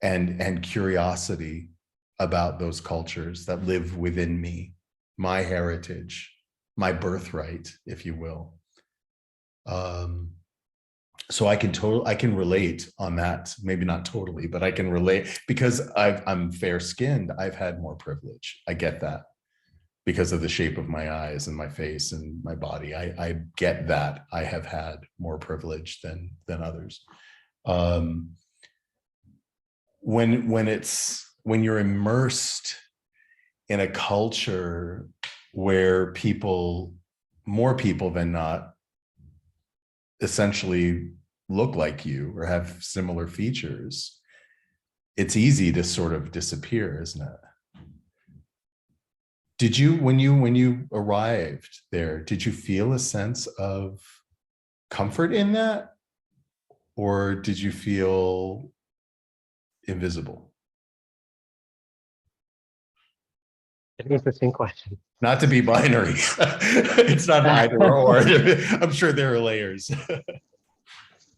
and curiosity about those cultures that live within me my heritage, my birthright, if you will. So I can relate on that. Maybe not totally, but I can relate because I'm fair skinned. I've had more privilege. I get that because of the shape of my eyes and my face and my body. I get that I have had more privilege than others. Um, when you're immersed in a culture where more people than not, essentially look like you or have similar features, it's easy to sort of disappear, isn't it? Did you, when you arrived there, did you feel a sense of comfort in that, or did you feel invisible? An interesting question. Not to be binary. It's not either or. I'm sure there are layers.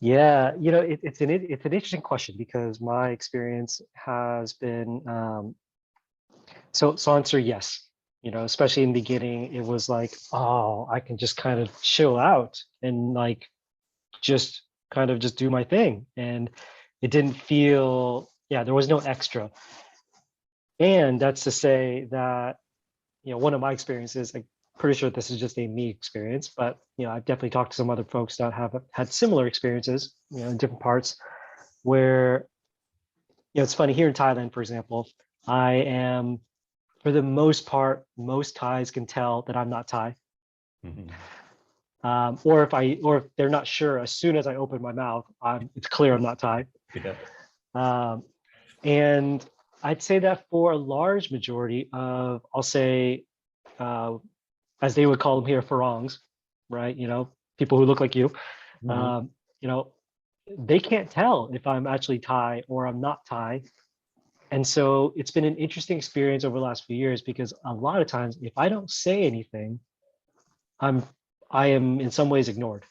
Yeah, it's an interesting question because my experience has been so answer yes. Especially in the beginning, it was like, oh, I can just kind of chill out and like just kind of just do my thing. And it didn't feel, yeah, there was no extra. And that's to say that, one of my experiences, I'm pretty sure this is just a me experience, but I've definitely talked to some other folks that have had similar experiences, in different parts where, it's funny here in Thailand, for example, I am, for the most part, most Thais can tell that I'm not Thai. Mhm. Or if they're not sure, as soon as I open my mouth, it's clear I'm not Thai. Yeah. Um, and I'd say that for a large majority of, I'll say, uh, as they would call them here, farongs, right? People who look like you, Mhm. um, you know, they can't tell if I'm actually Thai or I'm not Thai. And so it's been an interesting experience over the last few years because a lot of times, if I don't say anything, I'm I am in some ways ignored.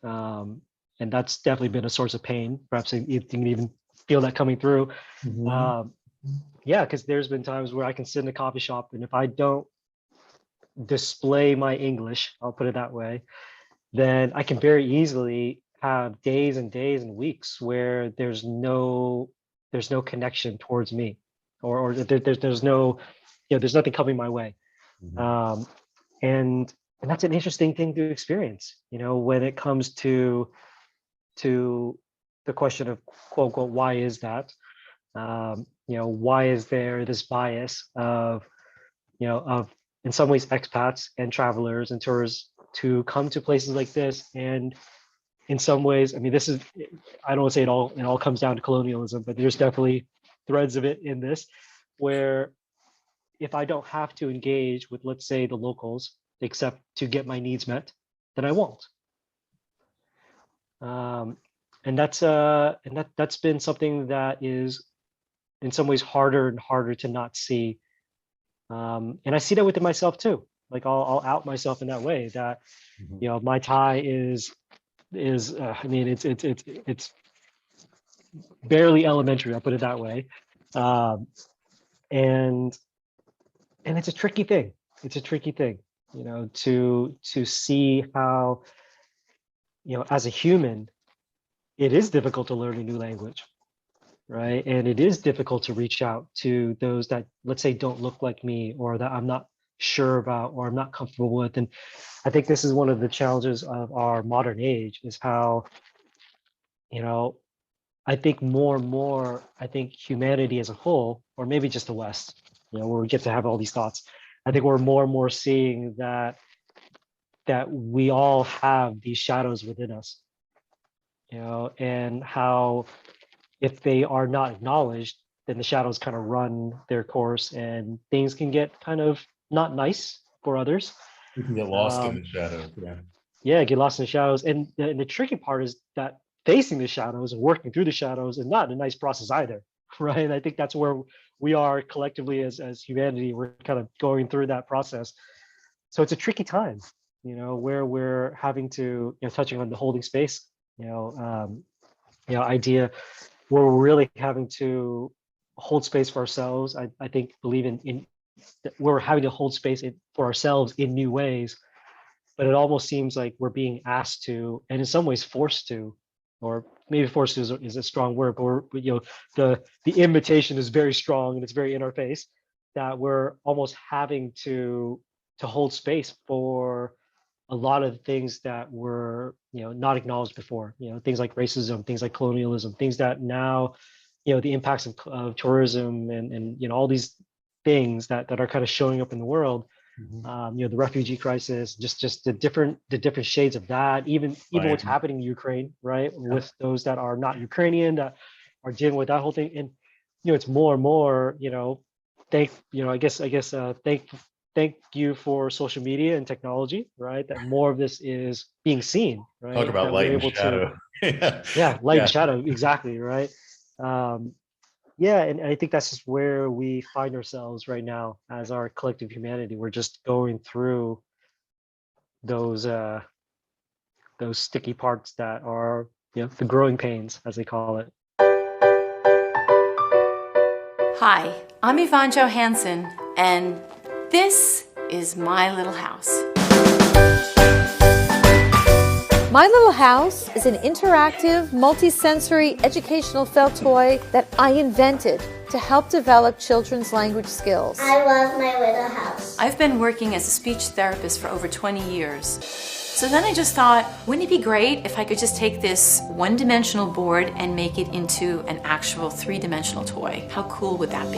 Um, and that's definitely been a source of pain. Perhaps you can even feel that coming through. Mhm. Um, yeah, because there's been times where I can sit in a coffee shop, and if I don't display my English, I'll put it that way, then I can very easily have days and days and weeks where there's no connection towards me, or there's no, there's nothing coming my way. Mhm. Um, and and that's an interesting thing to experience, when it comes to the question of quote unquote why is that, why is there this bias of in some ways expats and travelers and tourists to come to places like this. And in some ways, I mean, this is, I don't want to say it all comes down to colonialism, but there's definitely threads of it in this, where if I don't have to engage with, let's say, the locals, except to get my needs met, then I won't. Um, and that's been something that is in some ways harder and harder to not see. And I see that within myself too. Like I'll out myself in that way that, Mhm. my Thai is I mean it's barely elementary. I'll put it that way. Um, and and it's a tricky thing. It's a tricky thing, to see how, as a human, it is difficult to learn a new language, right? And it is difficult to reach out to those that, let's say, don't look like me or that I'm not sure about or I'm not comfortable with. And I think this is one of the challenges of our modern age is how, you know, I think more and more, I think humanity as a whole, or maybe just the West, where we get to have all these thoughts. I think we're more and more seeing that we all have these shadows within us, and how if they are not acknowledged, then the shadows kind of run their course and things can get kind of not nice for others. We can get lost in Um, the shadows. Yeah. yeah, get lost in the shadows. And the tricky part is that facing the shadows and working through the shadows is not a nice process either. Right. And I think that's where we are collectively as humanity. We're kind of going through that process. So it's a tricky time, where we're having to, touching on the holding space, idea where we're really having to hold space for ourselves. I think believe in we're having to hold space for ourselves in new ways, but it almost seems like we're being asked to, and in some ways forced to, or maybe forced is a strong word, but the invitation is very strong and it's very in our face, that we're almost having to hold space for a lot of things that were not acknowledged before. Things like racism, things like colonialism, things that now, the impacts of tourism and all these things that are kind of showing up in the world. The refugee crisis, just the different shades of that, even what's happening in Ukraine, right? With those that are not Ukrainian, that are dealing with that whole thing. And it's more and more, thank you for social media and technology, right? That more of this is being seen, right? Talk about That light we're and able to, shadow. Yeah. yeah, light Yeah. and shadow, exactly, right? um yeah, and I think that's just where we find ourselves right now as our collective humanity. We're just going through those those sticky parts that are, the growing pains, as they call it. Hi, I'm Yvonne Johansson, and this is My Little House. My Little House is an interactive, multisensory educational felt toy that I invented to help develop children's language skills. I love My Little House. I've been working as a speech therapist for over 20 years. So then I just thought, wouldn't it be great if I could just take this one-dimensional board and make it into an actual three-dimensional toy? How cool would that be?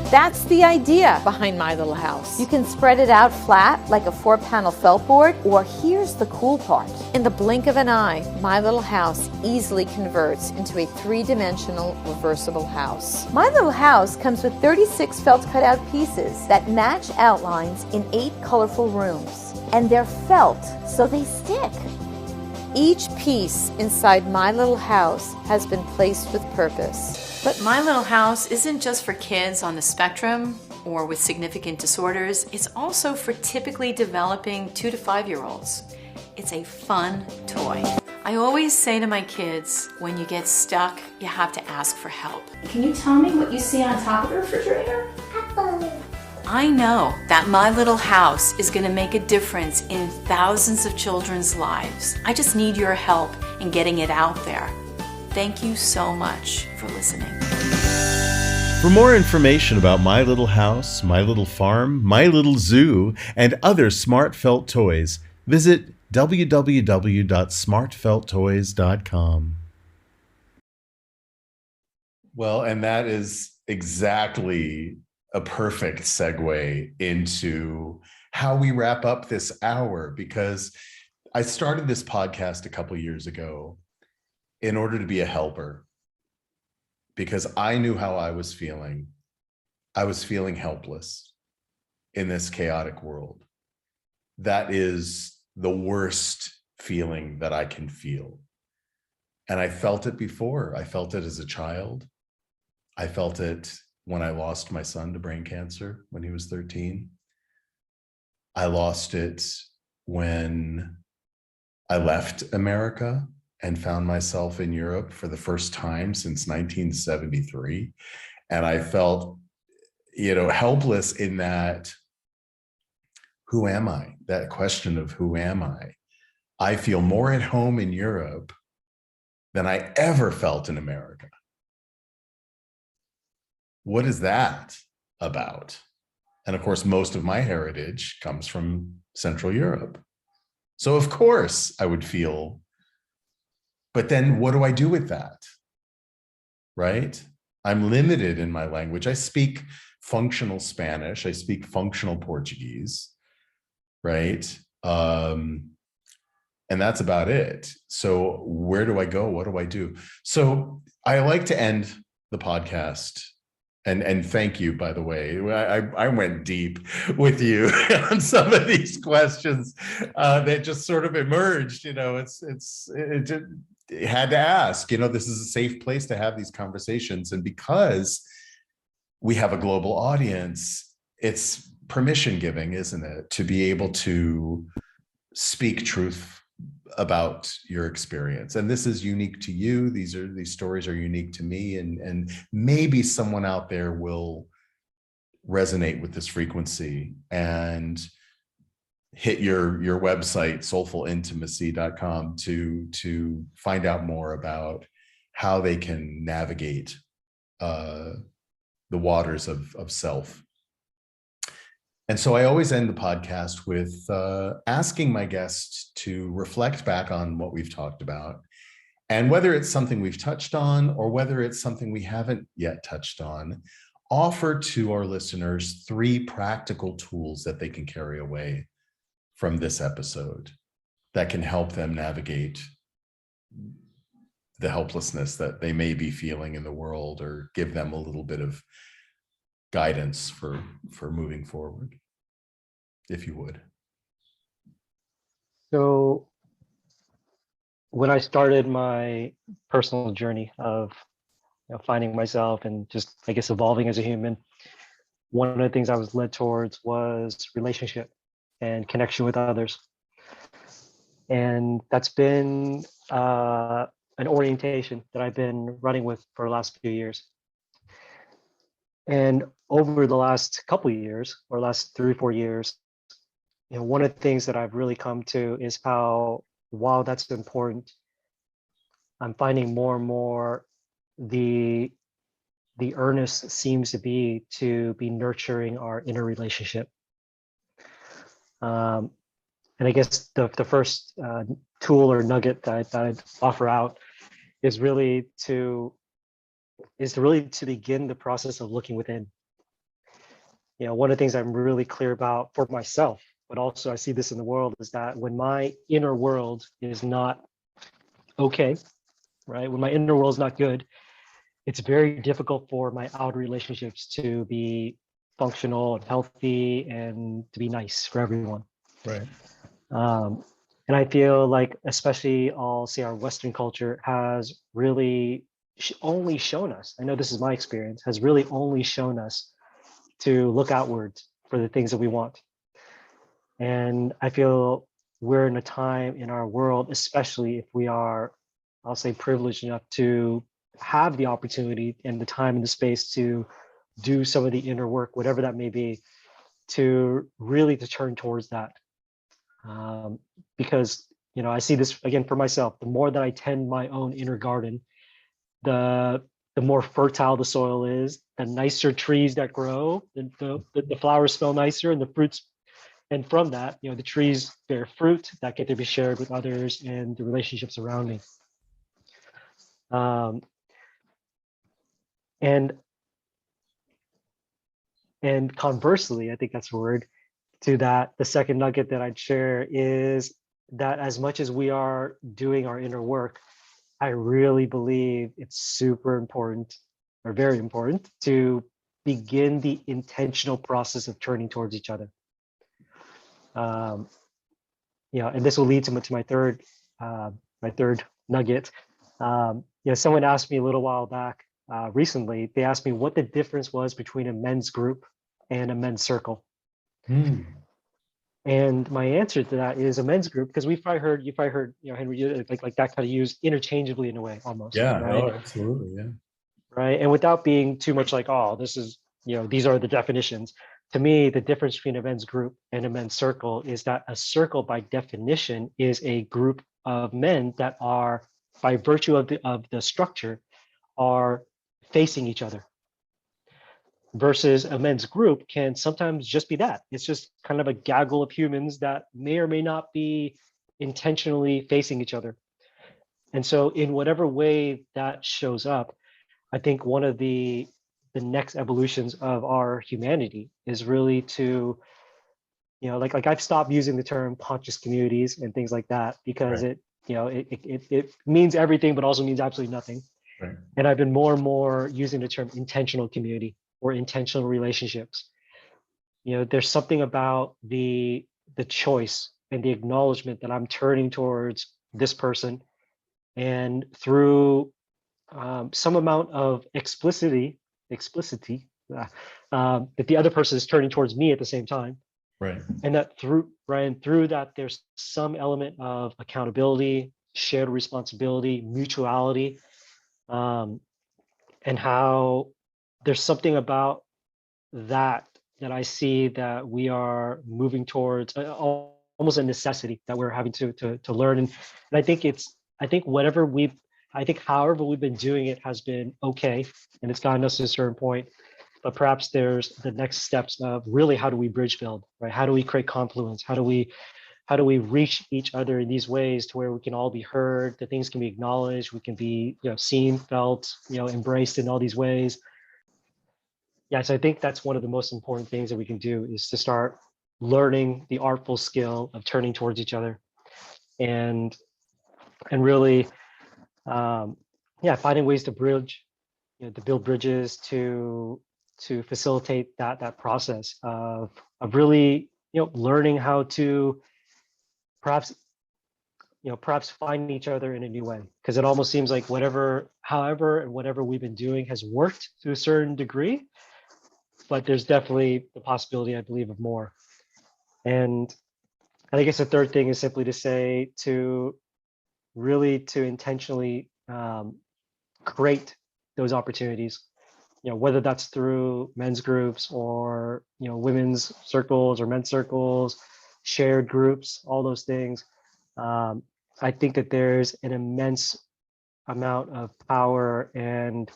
That's the idea behind My Little House. You can spread it out flat like a 4-panel felt board, or here's the cool part. In the blink of an eye, My Little House easily converts into a 3-dimensional reversible house. My Little House comes with 36 felt cutout pieces that match outlines in 8 colorful rooms. And they're felt, so they stick. Each piece inside My Little House has been placed with purpose. But My Little House isn't just for kids on the spectrum or with significant disorders. It's also for typically developing 2 to 5-year-olds. It's a fun toy. I always say to my kids, when you get stuck, you have to ask for help. Can you tell me what you see on top of the refrigerator? Apple. I know that My Little House is going to make a difference in thousands of children's lives. I just need your help in getting it out there. Thank you so much for listening. For more information about My Little House, My Little Farm, My Little Zoo, and other smart felt toys, visit www.smartfelttoys.com. Well, and that is exactly a perfect segue into how we wrap up this hour, because I started this podcast a couple years ago in order to be a helper, because I knew how I was feeling. I was feeling helpless in this chaotic world. That is the worst feeling that I can feel. And I felt it before. I felt it as a child. I felt it when I lost my son to brain cancer when he was 13. I lost it when I left America and found myself in Europe for the first time since 1973. And I felt, helpless in that, who am I? That question of who am I? I feel more at home in Europe than I ever felt in America. What is that about? And of course, most of my heritage comes from Central Europe. So of course I would feel, but then what do I do with that? Right? I'm limited in my language. I speak functional Spanish. I speak functional Portuguese, right? And that's about it. So where do I go? What do I do? So I like to end the podcast. And thank you, by the way. I went deep with you on some of these questions that just sort of emerged. It had to ask. This is a safe place to have these conversations, and because we have a global audience, it's permission giving, isn't it, to be able to speak truth about your experience. And this is unique to you. These stories are unique to me, and maybe someone out there will resonate with this frequency and hit your website, soulfulintimacy.com, to find out more about how they can navigate the waters of self. And so I always end the podcast with asking my guests to reflect back on what we've talked about, and whether it's something we've touched on or whether it's something we haven't yet touched on, offer to our listeners 3 practical tools that they can carry away from this episode that can help them navigate the helplessness that they may be feeling in the world, or give them a little bit of guidance for moving forward, if you would. So when I started my personal journey of finding myself and just, I guess, evolving as a human, one of the things I was led towards was relationship and connection with others. And that's been an orientation that I've been running with for the last few years. And over the last couple of years, or last 3 or 4 years, one of the things that I've really come to is how, while that's important, I'm finding more and more the earnest seems to be nurturing our inner relationship. And I guess the first tool or nugget that I'd offer out is really to begin the process of looking within. One of the things I'm really clear about for myself, but also I see this in the world, is that when my inner world is not okay, right? When my inner world is not good, it's very difficult for my outer relationships to be functional and healthy and to be nice for everyone. Right. And I feel like, especially I'll say our Western culture has really only shown us, I know this is my experience, has really only shown us to look outwards for the things that we want. And I feel we're in a time in our world, especially if we are, I'll say, privileged enough to have the opportunity and the time and the space to do some of the inner work, whatever that may be, to turn towards that. Because, I see this again for myself. The more that I tend my own inner garden, the more fertile the soil is, the nicer trees that grow, the flowers smell nicer, and the fruits. And from that, the trees bear fruit that get to be shared with others and the relationships around me. And conversely, I think that's the word, to that, the second nugget that I'd share is that as much as we are doing our inner work, I really believe it's super important, or very important, to begin the intentional process of turning towards each other. And this will lead to my third nugget. Someone asked me a little while back, recently, they asked me what the difference was between a men's group and a men's circle. And my answer to that is a men's group, because you've probably heard, Henry, like that kind of used interchangeably in a way, almost. Yeah, right? no, absolutely, yeah. Right, and without being too much like, oh, this is, these are the definitions. To me, the difference between a men's group and a men's circle is that a circle, by definition, is a group of men that are, by virtue of the structure, are facing each other. Versus a men's group can sometimes just be that. It's just kind of a gaggle of humans that may or may not be intentionally facing each other. And so in whatever way that shows up, I think one of the next evolutions of our humanity is really to, like I've stopped using the term conscious communities and things like that, because Right. it means everything, but also means absolutely nothing. Right. And I've been more and more using the term intentional community or intentional relationships. There's something about the choice and the acknowledgement that I'm turning towards this person, and through some amount of explicitity, that the other person is turning towards me at the same time. Right. And that through that, there's some element of accountability, shared responsibility, mutuality, and how there's something about that I see that we are moving towards almost a necessity that we're having to learn. And I think however we've been doing it has been okay, and it's gotten us to a certain point. But perhaps there's the next steps of really how do we bridge build, right? How do we create confluence? How do we reach each other in these ways to where we can all be heard, that things can be acknowledged, we can be, seen, felt, embraced in all these ways. Yeah, so I think that's one of the most important things that we can do is to start learning the artful skill of turning towards each other, and really, finding ways to bridge, to build bridges to facilitate that process of really, learning how to perhaps find each other in a new way, because it almost seems like whatever we've been doing has worked to a certain degree, but there's definitely the possibility, I believe, of more. And I guess the third thing is simply to say to intentionally create those opportunities, whether that's through men's groups or, women's circles or men's circles, shared groups, all those things. I think that there's an immense amount of power and,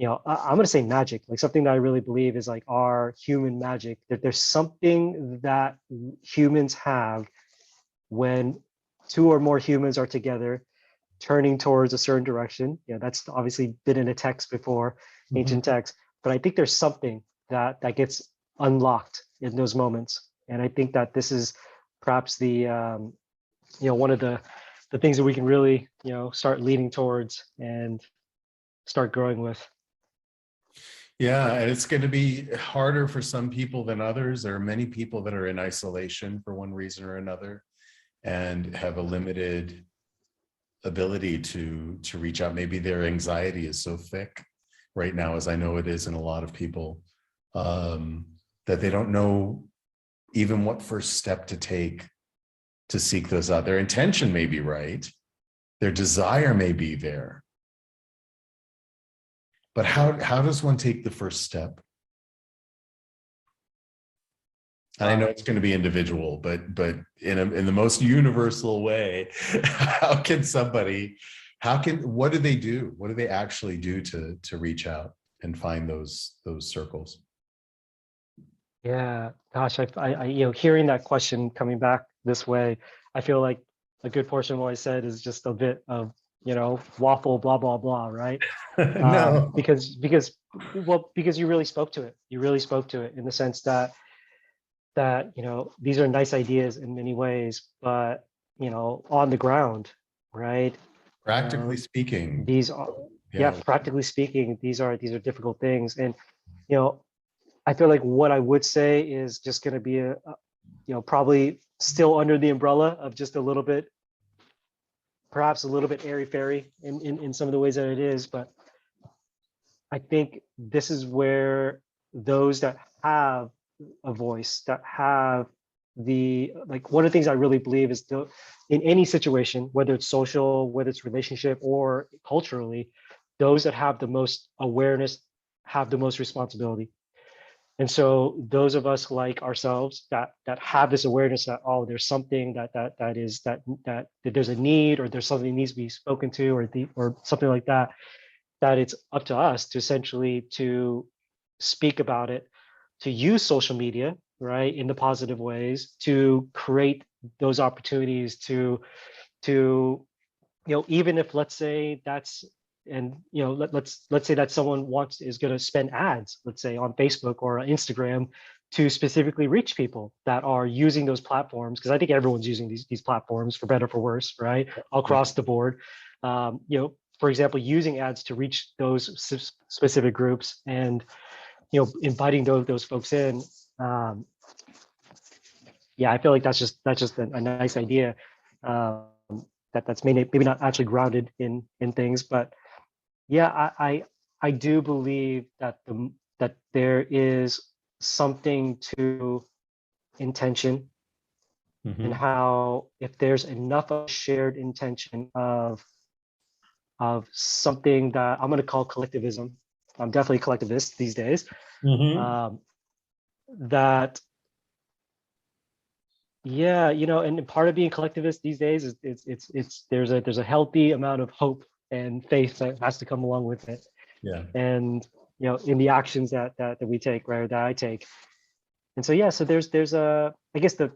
I'm going to say magic, like something that I really believe is like our human magic, that there's something that humans have when two or more humans are together turning towards a certain direction. That's obviously been in a text before, ancient text, but I think there's something that gets unlocked in those moments. And I think that this is perhaps the, one of the things that we can really, start leaning towards and start growing with. Yeah, and it's going to be harder for some people than others. There are many people that are in isolation for one reason or another and have a limited ability to reach out. Maybe their anxiety is so thick right now, as I know it is in a lot of people, that they don't know even what first step to take to seek those out. Their intention may be right, their desire may be there, but how does one take the first step? And I know it's going to be individual, but in the most universal way, what do they do? What do they actually do to reach out and find those circles? Yeah, gosh, I hearing that question coming back this way, I feel like a good portion of what I said is just a bit of, waffle, blah, blah, blah, right? No. Because you really spoke to it. You really spoke to it in the sense that these are nice ideas in many ways, but on the ground, right? Practically speaking. These are, practically speaking, these are difficult things. And I feel like what I would say is just going to be probably still under the umbrella of just a little bit, perhaps a little bit airy-fairy in some of the ways that it is. But I think this is where those that have a voice, that have one of the things I really believe is in any situation, whether it's social, whether it's relationship or culturally, those that have the most awareness have the most responsibility. And so those of us like ourselves that have this awareness that, oh, there's something that there's a need, or there's something that needs to be spoken to, or something like that, that it's up to us to essentially to speak about it, to use social media, right, in the positive ways, to create those opportunities to even if, let's say that's, and let's say that someone is going to spend ads, let's say on Facebook or Instagram, to specifically reach people that are using those platforms, because I think everyone's using these platforms for better, for worse, right, across the board. For example, using ads to reach those specific groups and inviting those folks in. I feel like that's just a nice idea. That's maybe not actually grounded in things, but I do believe that there is something to intention, and how if there's enough of shared intention of something that I'm going to call collectivism. I'm definitely a collectivist these days. that, yeah, and part of being collectivist these days is there's a healthy amount of hope and faith that has to come along with it. Yeah. And in the actions that we take, right, or that I take. And so yeah, so there's a, I guess the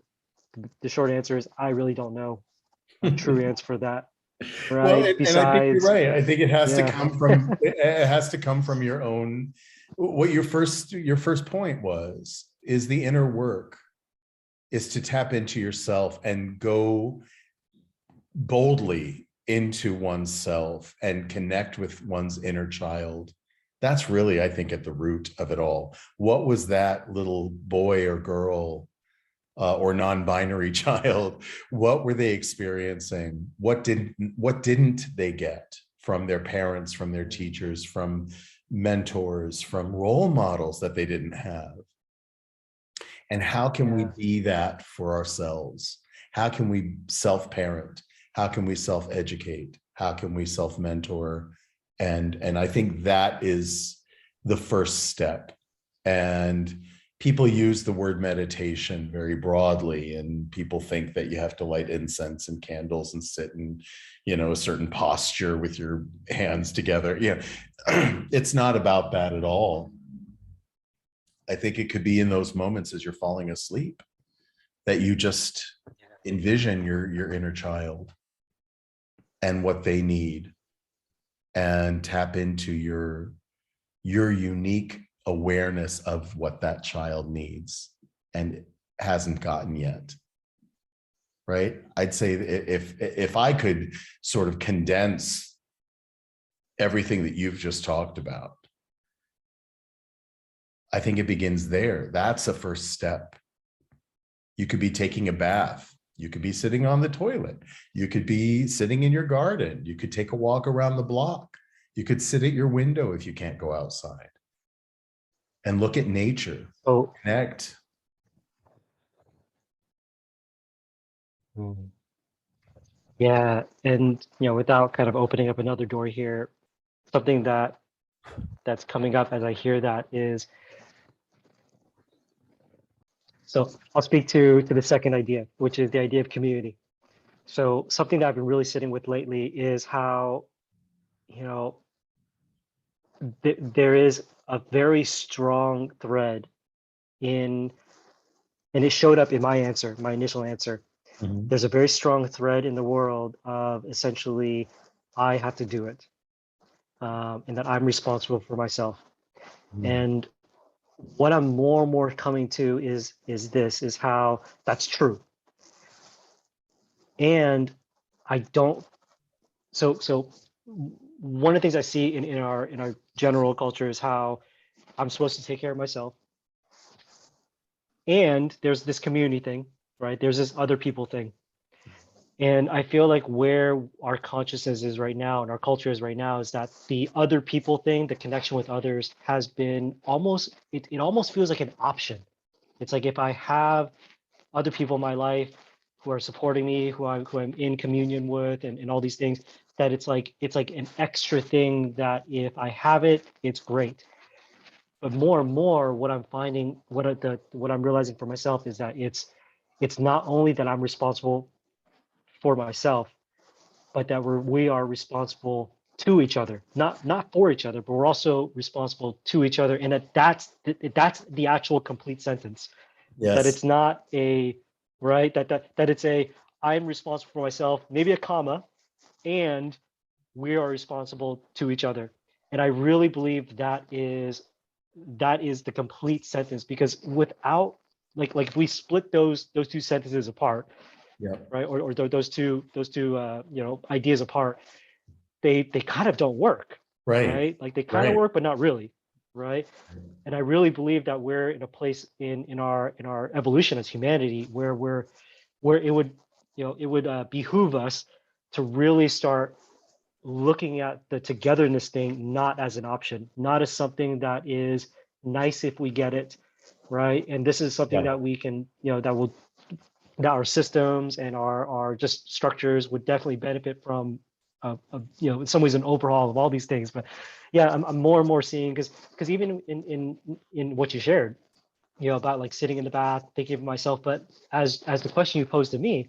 short answer is I really don't know a true answer for that, Well, right? and I think you're Besides, right. I think it has to yeah. come from your own. What your first point was is the inner work is to tap into yourself and go boldly into oneself and connect with one's inner child. That's really, I think, at the root of it all. What was that little boy or girl or non-binary child? What were they experiencing? What didn't they get from their parents, from their teachers, from mentors, from role models that they didn't have? And how can we be that for ourselves? How can we self-parent? How can we self-educate? How can we self-mentor? And I think that is the first step. And people use the word meditation very broadly, and people think that you have to light incense and candles and sit in, a certain posture with your hands together. It's not about that at all. I think it could be in those moments as you're falling asleep that you just envision your inner child and what they need, and tap into your unique awareness of what that child needs and hasn't gotten yet. Right? I'd say if I could sort of condense everything that you've just talked about, I think it begins there. That's a first step. You could be taking a bath. You could be sitting on the toilet. You could be sitting in your garden. You could take a walk around the block. You could sit at your window if you can't go outside and look at nature. Oh, Connect. yeah. And, without kind of opening up another door here, something that's coming up as I hear that is, so I'll speak to the second idea, which is the idea of community. So something that I've been really sitting with lately is how, there is a very strong thread and it showed up in my initial answer. Mm-hmm. There's a very strong thread in the world of essentially, I have to do it, and that I'm responsible for myself. Mm-hmm. And what I'm more and more coming to is how that's true. And I don't, so one of the things I see in our general culture is how I'm supposed to take care of myself. And there's this community thing, right? There's this other people thing. And I feel like where our consciousness is right now and our culture is right now is that the other people thing, the connection with others, has been almost, it almost feels like an option. It's like if I have other people in my life who are supporting me, who I'm in communion with, and all these things, that it's like an extra thing that if I have it, it's great. But more and more, what I'm finding, what I'm realizing for myself is that it's not only that I'm responsible for myself, but that we are responsible to each other, not for each other, but we're also responsible to each other, and that's the actual complete sentence. Yes. That it's not a right, that it's a I'm responsible for myself, maybe a comma, and we are responsible to each other. And I really believe that is the complete sentence, because without like if we split those two sentences apart, Yeah. right, or those two ideas apart, they kind of don't work, right? Like they kind of work, but not really, right? And I really believe that we're in a place in our evolution as humanity where it would behoove us to really start looking at the togetherness thing not as an option, not as something that is nice if we get it, right? And this is something that we can, that our systems and our just structures would definitely benefit from, in some ways an overhaul of all these things. But yeah, I'm more and more seeing, because even in what you shared, about like sitting in the bath, thinking of myself. But as the question you posed to me,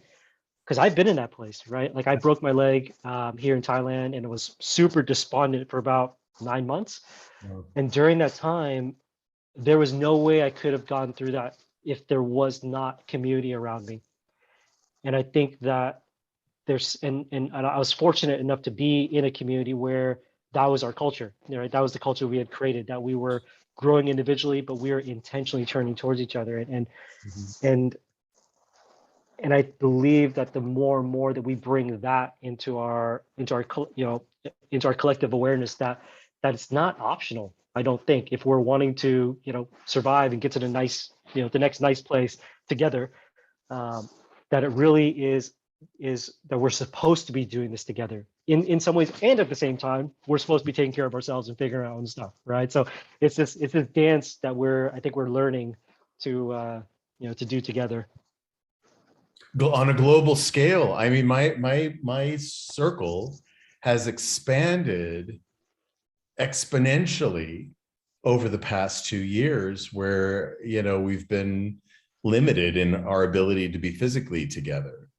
because I've been in that place, right? Like I broke my leg here in Thailand, and it was super despondent for about 9 months. Wow. And during that time, there was no way I could have gone through that if there was not community around me. And I think that and I was fortunate enough to be in a community where that was our culture, right? That was the culture we had created, that we were growing individually, but we were intentionally turning towards each other. And and I believe that the more and more that we bring that into our into our collective awareness, that it's not optional. I don't think, if we're wanting to survive and get to the nice the next nice place together, that it really is that we're supposed to be doing this together in some ways, and at the same time we're supposed to be taking care of ourselves and figuring out our own stuff, right? So it's this dance that I think we're learning to to do together. On a global scale, I mean, my circle has expanded exponentially over the past 2 years, where we've been limited in our ability to be physically together,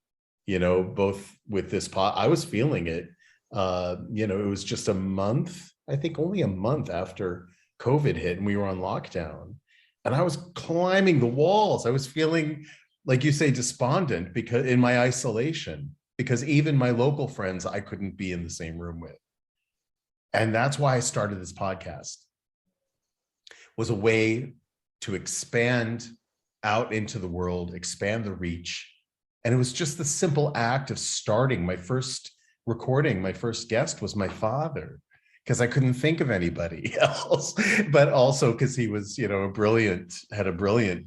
both with this I was feeling it. It was just a month, I think only a month after COVID hit and we were on lockdown, and I was climbing the walls. I was feeling, like you say, despondent because in my isolation, because even my local friends I couldn't be in the same room with. And that's why I started this podcast, was a way to expand out into the world, expand the reach. And it was just the simple act of starting. My first recording, my first guest was my father, because I couldn't think of anybody else, but also because he was, had a brilliant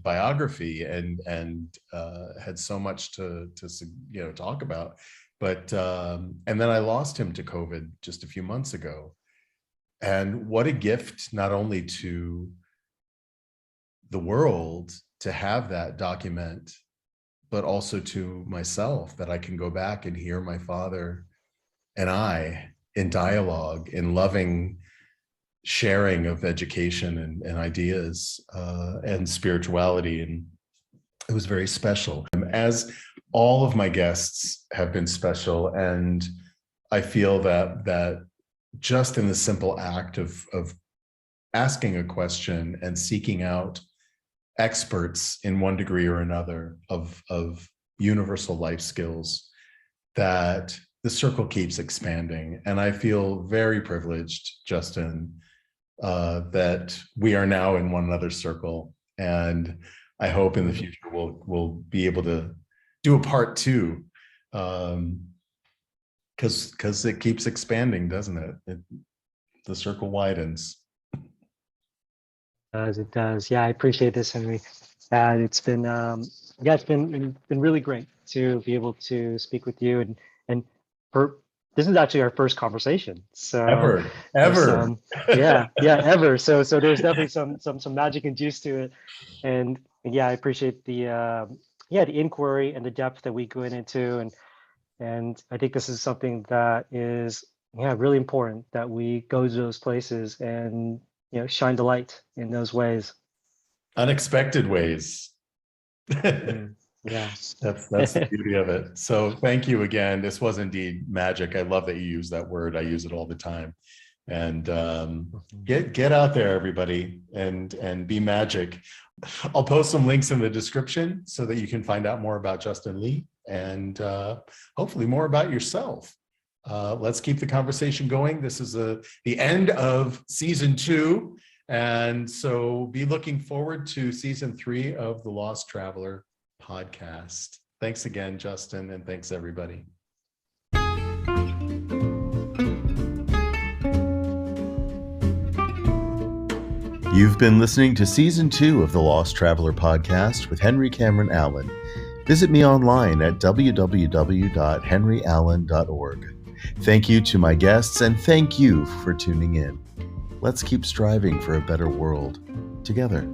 biography and had so much to talk about. But and then I lost him to COVID just a few months ago. And what a gift, not only to the world to have that document, but also to myself, that I can go back and hear my father and I in dialogue, in loving sharing of education and ideas and spirituality. And it was very special, as all of my guests have been special. And I feel that just in the simple act of asking a question and seeking out experts in one degree or another of universal life skills, that the circle keeps expanding. And I feel very privileged, Justin, that we are now in one another's circle. And I hope in the future we'll be able to do a part 2, because it keeps expanding, doesn't it? The circle widens. It does. Yeah, I appreciate this, Henry. It's been it's been really great to be able to speak with you, and this is actually our first conversation. So ever. Ever. So there's definitely some magic and juice to it, and yeah, I appreciate the inquiry and the depth that we went into, and I think this is something that is really important, that we go to those places and shine the light in those ways, unexpected ways. Yeah, that's the beauty of it. So thank you again. This was indeed magic. I love that you use that word. I use it all the time. And get out there, everybody, and be magic. I'll post some links in the description so that you can find out more about Justin Lee, and hopefully more about yourself. Let's keep the conversation going. This is the end of season 2. And so be looking forward to season 3 of the Lost Traveler podcast. Thanks again, Justin, and thanks everybody. You've been listening to season 2 of the Lost Traveler podcast with Henry Cameron Allen. Visit me online at www.henryallen.org. Thank you to my guests, and thank you for tuning in. Let's keep striving for a better world together.